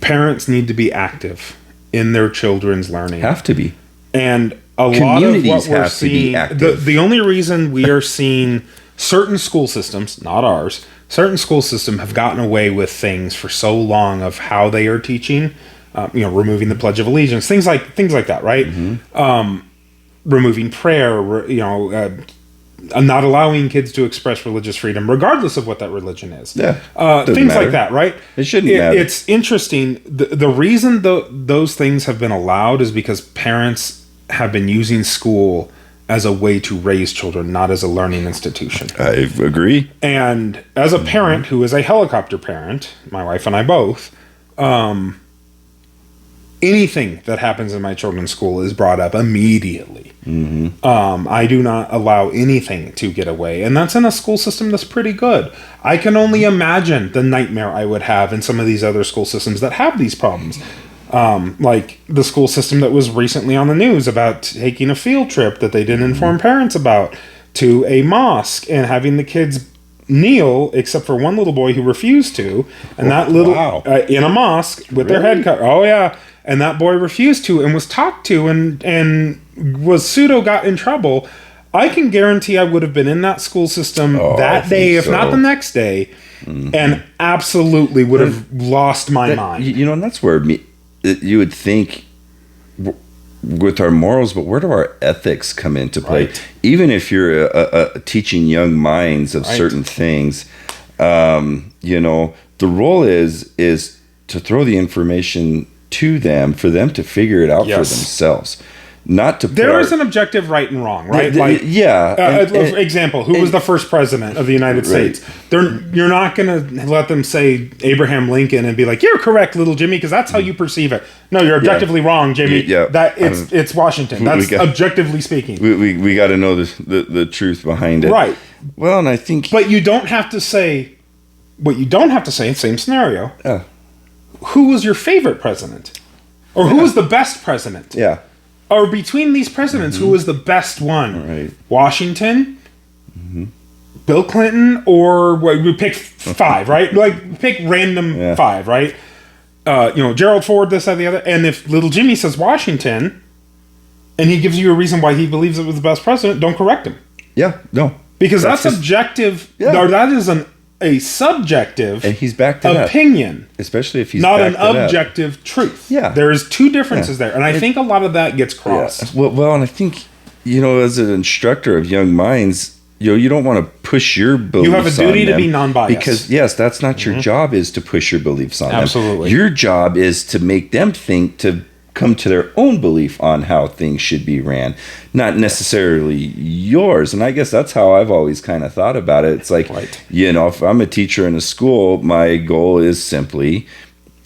parents need to be active in their children's learning. Have to be. And a lot of what we're have to be seeing, active. the only reason we are seeing certain school systems, not ours, certain school systems have gotten away with things for so long of how they are teaching, removing the Pledge of Allegiance, things like that, right? Removing prayer, not allowing kids to express religious freedom, regardless of what that religion is. Yeah, things like that, right? It shouldn't matter. It's interesting. The reason those things have been allowed is because parents have been using school as a way to raise children, not as a learning institution. I agree. And as a parent who is a helicopter parent, my wife and I both, anything that happens in my children's school is brought up immediately. I do not allow anything to get away. And that's in a school system that's pretty good. I can only imagine the nightmare I would have in some of these other school systems that have these problems. Like the school system that was recently on the news about taking a field trip that they didn't inform parents about to a mosque and having the kids kneel, except for one little boy who refused to, and that little in a mosque with their head cut. Oh yeah, and that boy refused to and was talked to and was got in trouble. I can guarantee I would have been in that school system that day, if not the next day, and absolutely would have lost my mind. And that's where you would think with our morals, but where do our ethics come into play? Right. Even if you're teaching young minds of certain things, the role is to throw the information to them for them to figure it out for themselves. Not to there is an objective right and wrong, right? Example, who was the first president of the United States? You're not going to let them say Abraham Lincoln and be like, "You're correct, little Jimmy," because that's how you perceive it. No, you're objectively wrong, Jimmy. It's Washington. That's objectively speaking. We got to know the truth behind it, right? Well, and I think, but you don't have to say what you don't have to say. Same scenario. Who was your favorite president, or who was the best president? Yeah. Or between these presidents, who was the best one? Right. Washington, Bill Clinton, or we pick five, right? Like pick random five, right? Gerald Ford, this, that, the other. And if little Jimmy says Washington, and he gives you a reason why he believes it was the best president, don't correct him. Yeah, no, because that's objective. Yeah. Or that is a subjective and he's backed it opinion, up. Especially if he's not an objective truth. Yeah, there is two differences there, and I think a lot of that gets crossed. Yeah. Well, and I think as an instructor of young minds, you don't want to push your beliefs. You have a duty to be non-biased because that's not your job. Is to push your beliefs on them. Absolutely, your job is to make them think to come to their own belief on how things should be ran, not necessarily yours. And I guess that's how I've always kind of thought about it. It's like, if I'm a teacher in a school, my goal is simply,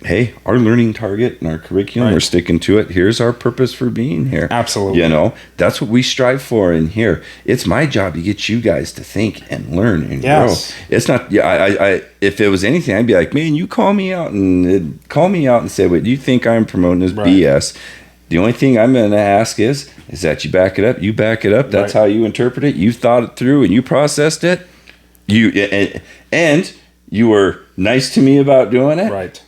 hey, our learning target and our curriculum, we're sticking to it. Here's our purpose for being here. Absolutely. That's what we strive for in here. It's my job to get you guys to think and learn and grow. It's not, I if it was anything, I'd be like, man, you call me out and say, what you think I'm promoting is BS. The only thing I'm going to ask is that you back it up. You back it up. That's how you interpret it. You thought it through and you processed it. And you were nice to me about doing it. Right.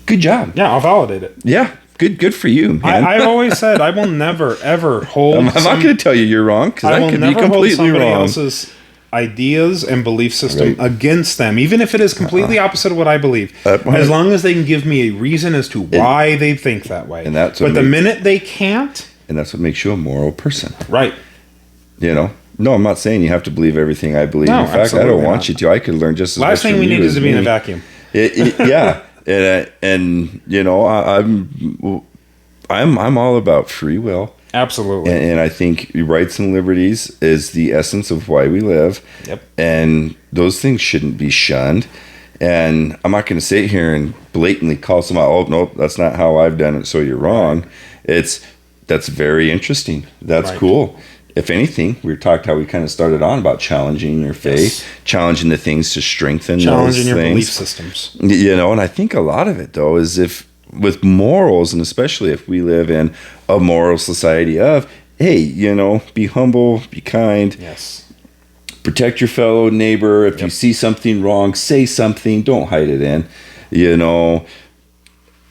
Good job. Yeah, I'll validate it. Yeah, good for you, man. I've always said I will never, ever hold... I'm not going to tell you you're wrong, because I could be completely wrong. Else's ideas and belief system against them, even if it is completely opposite of what I believe, as long as they can give me a reason as to why they think that way. And that's but the minute they can't, and that's what makes you a moral person, right? You know. No, I'm not saying you have to believe everything I believe. No, in fact, I don't want you to. I could learn just as much. Last thing we need is to be in a vacuum. Yeah, and you know, I'm all about free will. Absolutely. And I think rights and liberties is the essence of why we live. Yep. And those things shouldn't be shunned. And I'm not going to sit here and blatantly call someone, oh, no, that's not how I've done it, so you're wrong. That's very interesting. That's cool. If anything, we talked how we kind of started on about challenging your faith, challenging the things to strengthen challenging those your things. Belief systems. You know, and I think a lot of it, though, is if with morals, and especially if we live in a moral society of, hey, you know, be humble, be kind. Yes. Protect your fellow neighbor. If you see something wrong, say something. Don't hide it in, you know.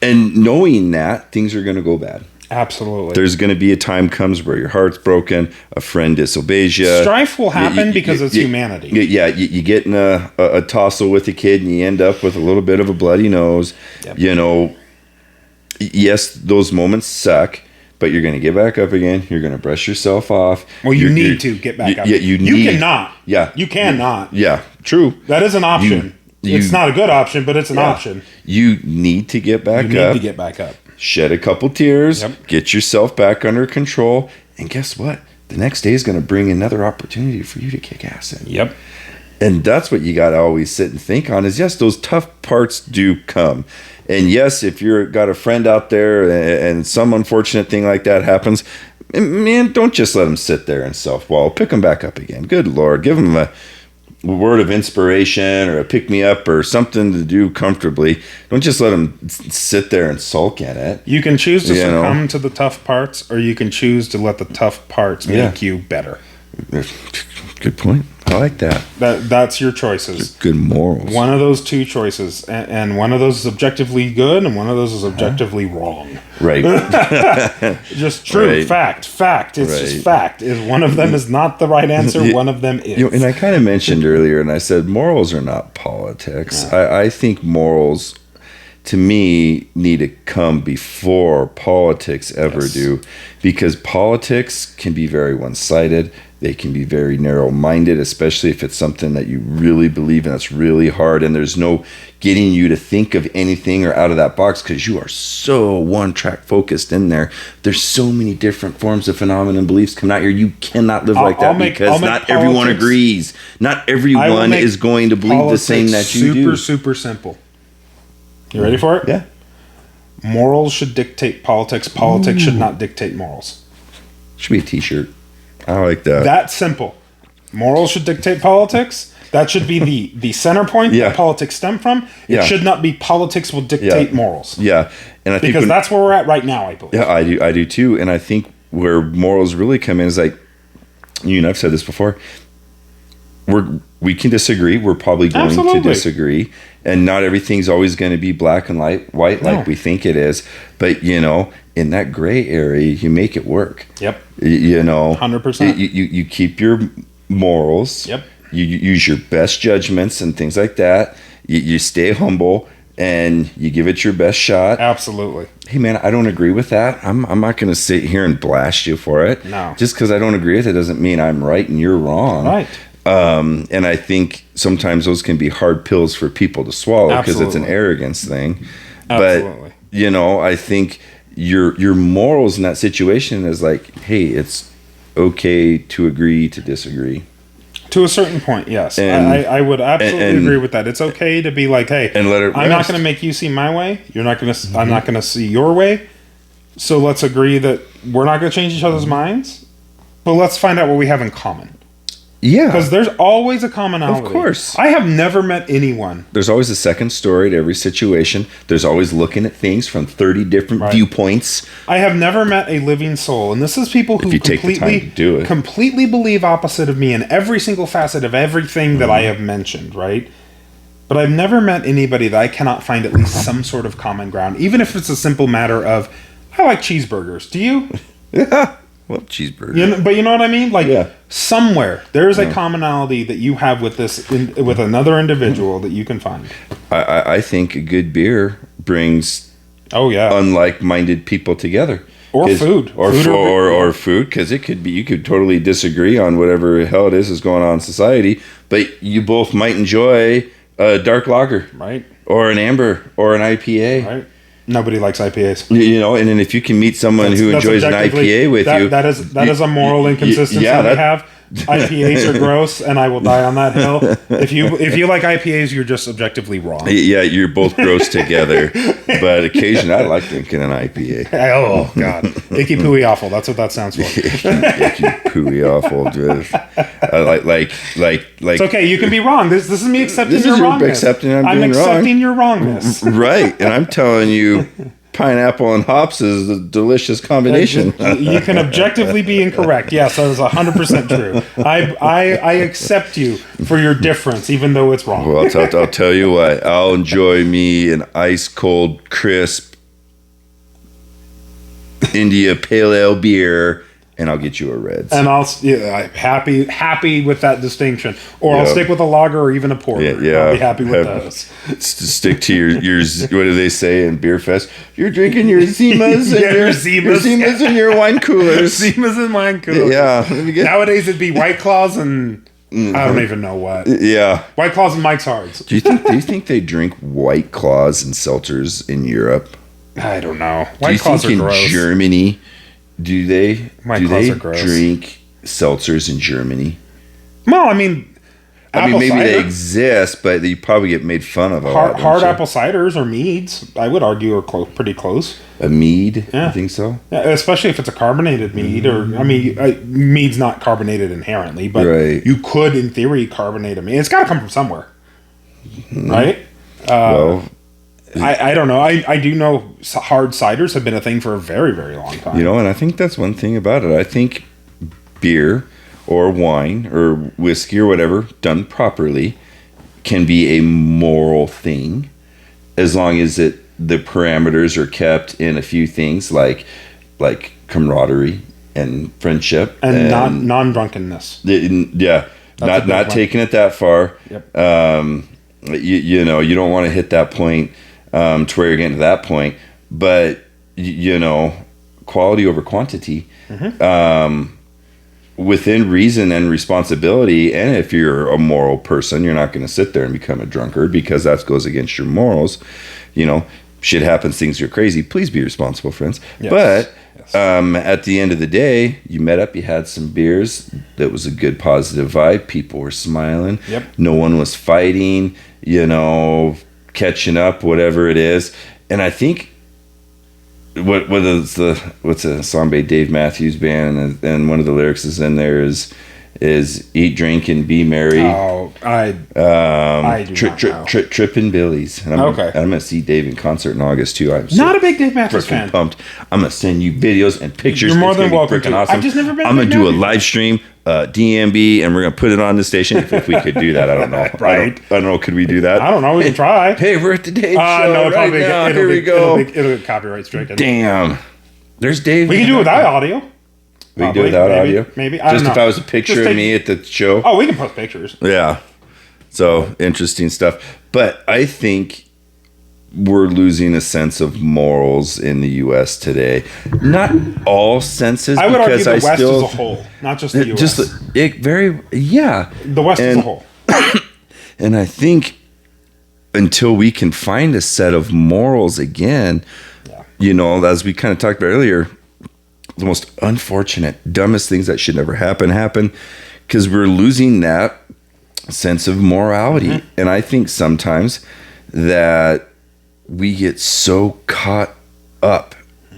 And knowing that, things are going to go bad. Absolutely. There's going to be a time comes where your heart's broken, a friend disobeys you. Strife will happen because it's humanity. Yeah, you get in a tussle with a kid and you end up with a little bit of a bloody nose. Yep. You know, yes, those moments suck, but you're going to get back up again. You're going to brush yourself off. Well, you need to get back up. Yeah, you cannot. Yeah. You cannot. Yeah, true. That is an option. It's not a good option, but it's an option. You need to get back up. You need to get back up. Shed a couple tears, get yourself back under control, and guess what? The next day is going to bring another opportunity for you to kick ass in. Yep. And that's what you got to always sit and think on is, yes, those tough parts do come. And yes, if you're got a friend out there and some unfortunate thing like that happens, man, don't just let them sit there and self-wallow. Pick them back up again. Good Lord. Give them a word of inspiration or a pick-me-up or something to do comfortably. Don't just let them sit there and sulk in it. You can choose to succumb to the tough parts, or you can choose to let the tough parts make you better. Good point. I like that. That's your choices. Good morals. One of those two choices, and one of those is objectively good, and one of those is objectively wrong. Right. Just true. Right. Fact. It's just fact. Is one of them is not the right answer. One of them is. You know, and I kind of mentioned earlier, and I said morals are not politics. Yeah. I think morals, to me, need to come before politics ever do, because politics can be very one-sided. They can be very narrow-minded, especially if it's something that you really believe in that's really hard, and there's no getting you to think of anything or out of that box because you are so one-track focused in there. There's so many different forms of phenomena and beliefs coming out here. You cannot live like that because not everyone agrees. Not everyone is going to believe the same that you do. Super simple. You ready for it? Yeah. Morals should dictate politics. Politics should not dictate morals. Should be a t-shirt. I like that. That's simple. Morals should dictate politics. That should be the center point that politics stem from. It should not be politics will dictate morals. Yeah. And I think because that's where we're at right now, I believe. Yeah, I do too. And I think where morals really come in is like, you and I've said this before, we can disagree. We're probably going to disagree. And not everything's always going to be black and white like we think it is. But, you know, in that gray area, you make it work. Yep. You know. 100%. You keep your morals. Yep. You use your best judgments and things like that. You stay humble and you give it your best shot. Absolutely. Hey, man, I don't agree with that. I'm not going to sit here and blast you for it. No. Just because I don't agree with it doesn't mean I'm right and you're wrong. Right. And I think sometimes those can be hard pills for people to swallow because it's an arrogance thing. Absolutely. But, you know, I think your morals in that situation is like, hey, it's okay to agree to disagree. To a certain point, yes. I would absolutely agree with that. It's okay to be like, hey, and I'm not going to make you see my way. You're not going to. I'm not going to see your way. So let's agree that we're not going to change each other's minds, but let's find out what we have in common. Yeah. Because there's always a commonality. Of course. I have never met anyone. There's always a second story to every situation. There's always looking at things from 30 different viewpoints. I have never met a living soul. And this is people who completely believe opposite of me in every single facet of everything that I have mentioned, right? But I've never met anybody that I cannot find at least some sort of common ground. Even if it's a simple matter of, I like cheeseburgers. Do you? Yeah. Well, cheeseburger. But you know what I mean? Like, somewhere there is a commonality that you have with with another individual that you can find. I think a good beer brings unlike-minded people together. Or food. Or food, because it could be, you could totally disagree on whatever the hell it is going on in society, but you both might enjoy a dark lager. Right. Or an amber, or an IPA. Right. Nobody likes IPAs. You know, and then if you can meet someone who enjoys an IPA with you. That is a moral inconsistency we have. IPAs are gross, and I will die on that hill. If you like IPAs, you're just objectively wrong. Yeah, you're both gross together. But occasionally, I like drinking an IPA. Oh God, icky pooey awful. That's what that sounds for. Icky pooey awful. Like. It's okay. You can be wrong. This is me accepting your wrongness. I'm accepting your wrongness. Right, and I'm telling you. Pineapple and hops is a delicious combination. You can objectively be incorrect. Yes, that is 100% true. I accept you for your difference, even though it's wrong. Well, I'll tell you what. I'll enjoy me an ice cold, crisp India Pale Ale beer, and I'll get you a Reds. And I'm happy with that distinction. Or I'll stick with a lager or even a porter. Yeah. I'll be happy with those. Stick to your what do they say in Beer Fest? You're drinking your Zimas and your Zimas and your wine coolers. Zimas and wine coolers. Yeah. Nowadays it'd be White Claws and I don't even know what. Yeah. White Claws and Mike's Hards. Do you think they drink White Claws and seltzers in Europe? I don't know. White Claws are gross. In Germany, do they gross. drink seltzers in Germany? Well, I mean maybe cider. they exist, but you probably get made fun of a lot. Hard apple ciders or meads, I would argue, are pretty close. A mead? Yeah. I think so. Yeah, especially if it's a carbonated mead, or mead's not carbonated inherently, but you could, in theory, carbonate a mead. It's got to come from somewhere, right? I don't know. I do know hard ciders have been a thing for a very, very long time. You know, and I think that's one thing about it. I think beer or wine or whiskey or whatever done properly can be a moral thing as long as the parameters are kept in a few things like camaraderie and friendship and non-drunkenness. Yeah. Not taking it that far. Yep. You know, you don't want to hit that point to where you're getting to that point, but you know, quality over quantity. Mm-hmm. Within reason and responsibility, and if you're a moral person, you're not going to sit there and become a drunkard because that goes against your morals. You know, shit happens, things are crazy. Please be responsible, friends. Yes. But at the end of the day, you met up, you had some beers. That was a good positive vibe. People were smiling. Yep. No one was fighting, you know, catching up, whatever it is. And I think what's a song by Dave Matthews Band, and one of the lyrics is in there is eat, drink, and be merry. Oh, I do not know. Trippin' Billies. And I'm gonna see Dave in concert in August too. I'm not a big Dave Matthews fan. Pumped. I'm gonna send you videos and pictures. You're more than welcome to. Awesome. I've just never been. I'm gonna do a live stream, DMB, and we're gonna put it on the station if we could do that. I don't know. Right? I don't know. Could we do that? I don't know. We can try. Hey, we're at the Dave show no, right now. Here we go. It'll get copyright stricken. Damn. There's Dave. We can do it without audio. We can do it without audio? Maybe. Just if I was a picture of me at the show. Oh, we can post pictures. Yeah. So, interesting stuff. But I think we're losing a sense of morals in the U.S. today. Not all senses. I would argue the West as a whole, not just the U.S. The West as a whole. And I think until we can find a set of morals again, you know, as we kind of talked about earlier, the most unfortunate, dumbest things that should never happen because we're losing that sense of morality. Mm-hmm. And I think sometimes that we get so caught up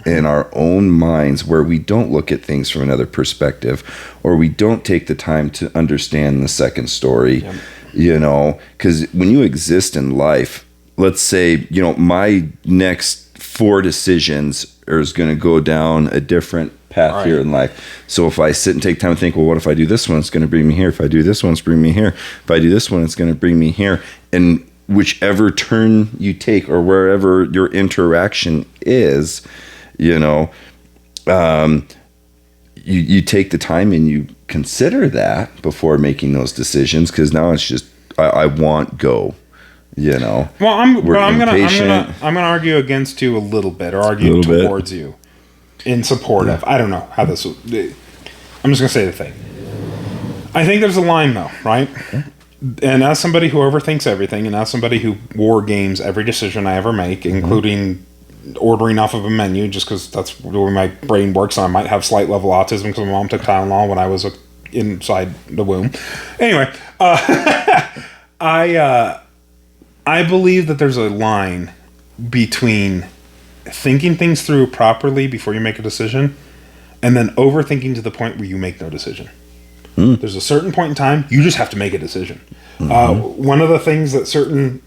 in our own minds where we don't look at things from another perspective, or we don't take the time to understand the second story, you know, because when you exist in life, let's say, you know, my next 4 decisions is going to go down a different path here in life. So if I sit and take time to think, well, what if I do this one? It's going to bring me here. If I do this one, it's bring me here. If I do this one, it's going to bring me here. And whichever turn you take or wherever your interaction is, you know, you take the time and you consider that before making those decisions, because now it's just I want go. You know. Well, I'm gonna argue against you a little bit, or argue towards you in support of. I don't know how this. I'm just gonna say the thing. I think there's a line though, right? And as somebody who overthinks everything, and as somebody who war games every decision I ever make, including ordering off of a menu, just because that's the way my brain works, and I might have slight level autism because my mom took Tylenol when I was inside the womb. Anyway, I believe that there's a line between thinking things through properly before you make a decision and then overthinking to the point where you make no decision. There's a certain point in time you just have to make a decision. One of the things that certain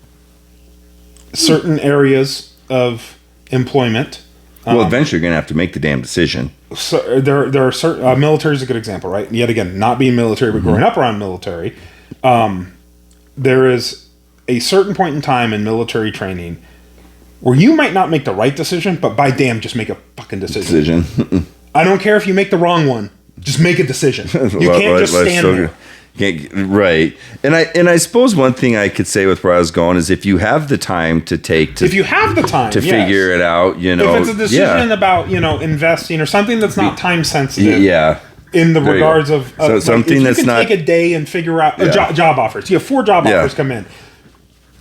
areas of employment... well, eventually you're going to have to make the damn decision. So there are certain... military is a good example, right? And yet again, not being military, but growing up around military, there is a certain point in time in military training where you might not make the right decision, but by damn, just make a fucking decision. I don't care if you make the wrong one. Just make a decision. You can't just stand there. Right. And I suppose one thing I could say with where I was going is if you have the time to figure it out, you know. If it's a decision about, investing or something that's not time sensitive. Yeah. In the regards of so something that's not... take a day and figure out job offers. You have 4 job offers come in.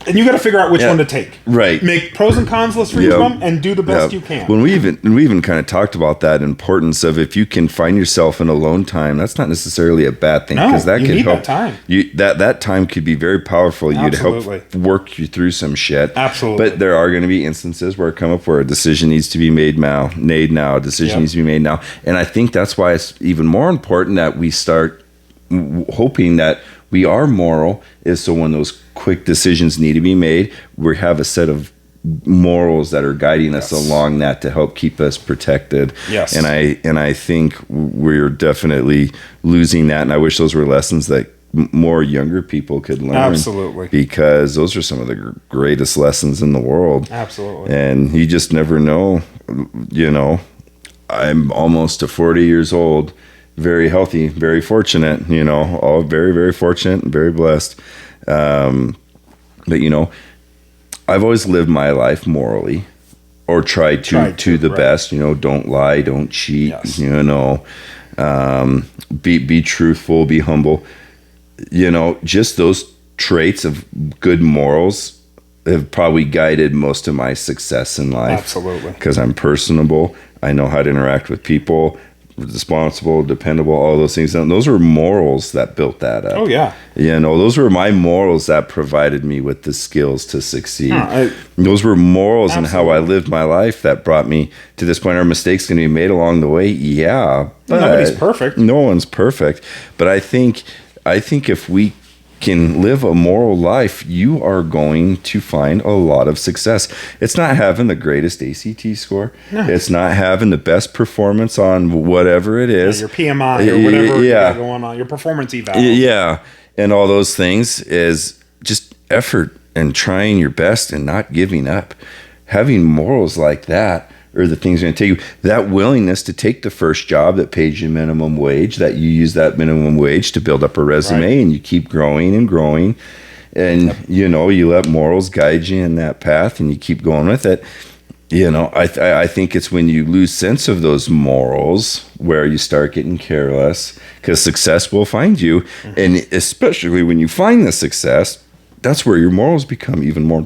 And you got to figure out which one to take. Right. Make pros and cons lists for each one and do the best you can. When we even kind of talked about that importance of if you can find yourself in alone time, that's not necessarily a bad thing, because that can help. That time. That time could be very powerful. You'd help work you through some shit. Absolutely. But there are going to be instances where it come up where a decision needs to be made now. A decision needs to be made now. And I think that's why it's even more important that we start hoping that we are moral, is so when those quick decisions need to be made, we have a set of morals that are guiding us along that to help keep us protected. Yes. And I think we're definitely losing that, and I wish those were lessons that more younger people could learn. Absolutely. Because those are some of the greatest lessons in the world. Absolutely. And you just never know, I'm almost to 40 years old, very healthy, very fortunate, all very, very fortunate and very blessed. But, I've always lived my life morally, or tried to the best, don't lie, don't cheat, be truthful, be humble, just those traits of good morals have probably guided most of my success in life. Absolutely. Because I'm personable. I know how to interact with people. Responsible, dependable, all those things. And those were morals that built that up. Oh, yeah. Those were my morals that provided me with the skills to succeed. Those were morals and how I lived my life that brought me to this point. Are mistakes going to be made along the way? Yeah. But nobody's perfect. No one's perfect. But I think if we can live a moral life, you are going to find a lot of success. It's not having the greatest ACT score. No. It's not having the best performance on whatever it is. Your PMI or whatever you got going on, your performance eval. Yeah. And all those things is just effort and trying your best and not giving up. Having morals like that are the things going to take you. That willingness to take the first job that pays you minimum wage, that you use that minimum wage to build up a resume, and you keep growing and growing. And, you let morals guide you in that path and you keep going with it. I think it's when you lose sense of those morals where you start getting careless, because success will find you. Mm-hmm. And especially when you find the success, that's where your morals become even more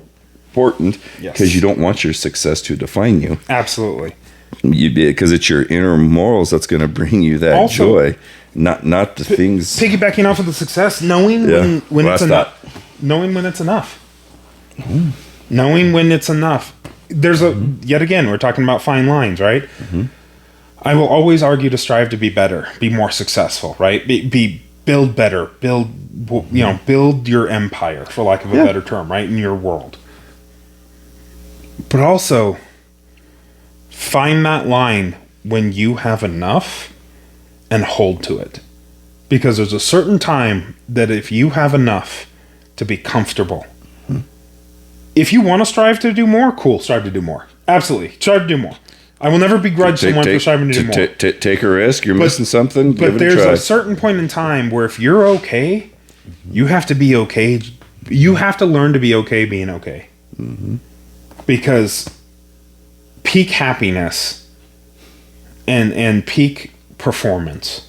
important, because you don't want your success to define you. Absolutely. Because it's your inner morals that's going to bring you that joy, not the things. Piggybacking off of the success, knowing when it's enough. Knowing when it's enough. Mm-hmm. Knowing when it's enough. There's yet again, we're talking about fine lines, right? Mm-hmm. I will always argue to strive to be better, be more successful, right? Build better, build your empire, for lack of a better term, right? In your world. But also, find that line when you have enough and hold to it. Because there's a certain time that if you have enough to be comfortable, if you want to strive to do more, cool, strive to do more. Absolutely, strive to do more. I will never begrudge someone for striving to do more. Take a risk. You're missing something. But there's a certain point in time where if you're okay, you have to be okay. You have to learn to be okay being okay. Mm-hmm. Because peak happiness and peak performance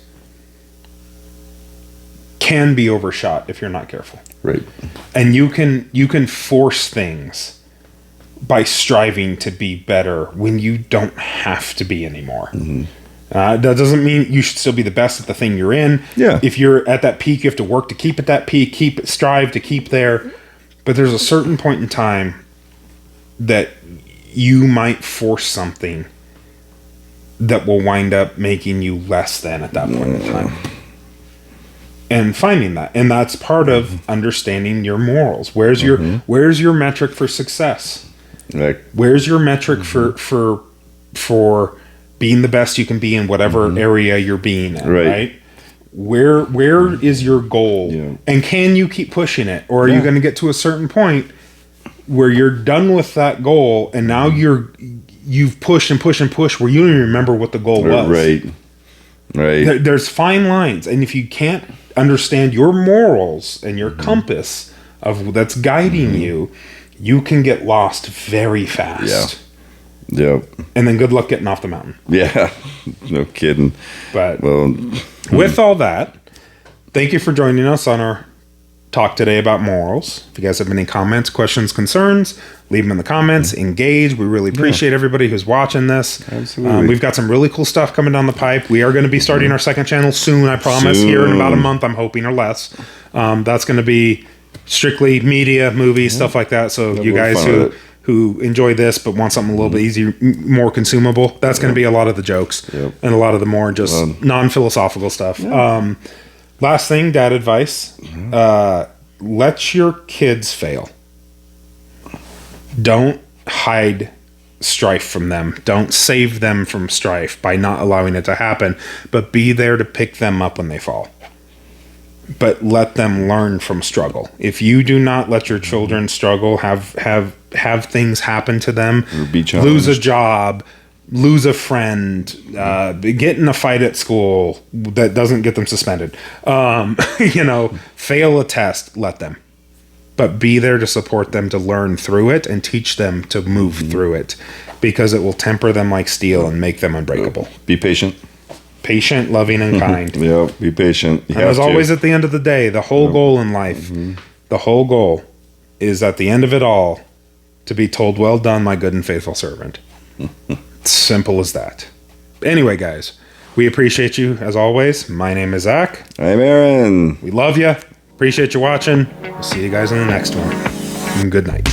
can be overshot if you're not careful. Right. And you can force things by striving to be better when you don't have to be anymore. Mm-hmm. That doesn't mean you should still be the best at the thing you're in. Yeah. If you're at that peak, you have to work to keep at that peak, strive to keep there. But there's a certain point in time that you might force something that will wind up making you less than at that point in time. And finding that. And that's part of understanding your morals. Where's your metric for success? Like, where's your metric for being the best you can be in whatever area you're being in, right? Where is your goal? Yeah. And can you keep pushing it? Or are you going to get to a certain point where you're done with that goal and now you've pushed and pushed and pushed where you don't even remember what the goal was? Right. There's fine lines. And if you can't understand your morals and your compass of that's guiding you can get lost very fast. Yeah. And then good luck getting off the mountain. Yeah. No kidding. But with all that, thank you for joining us on our talk today about morals. If you guys have any comments, questions, concerns, leave them in the comments. Engage. We really appreciate everybody who's watching this. Absolutely. We've got some really cool stuff coming down the pipe. We are going to be starting our second channel soon, I promise. Here in about a month, I'm hoping, or less. That's going to be strictly media, movies, stuff like that. So you guys who enjoy this but want something a little bit easier, more consumable, that's going to be a lot of the jokes and a lot of the more just non-philosophical stuff. Last thing, dad advice, let your kids fail. Don't hide strife from them. Don't save them from strife by not allowing it to happen, but be there to pick them up when they fall. But let them learn from struggle. If you do not let your children struggle, have things happen to them, lose a job, lose a friend, get in a fight at school that doesn't get them suspended, fail a test, let them. But be there to support them to learn through it and teach them to move through it, because it will temper them like steel and make them unbreakable. Be patient. Patient, loving, and kind. Be patient. And as always, at the end of the day, the whole goal in life, the whole goal is at the end of it all to be told, well done, my good and faithful servant. Simple as that. Anyway, guys, we appreciate you as always. My name is Zach. I'm Aaron. We love you. Appreciate you watching. We'll see you guys in the next one. And good night.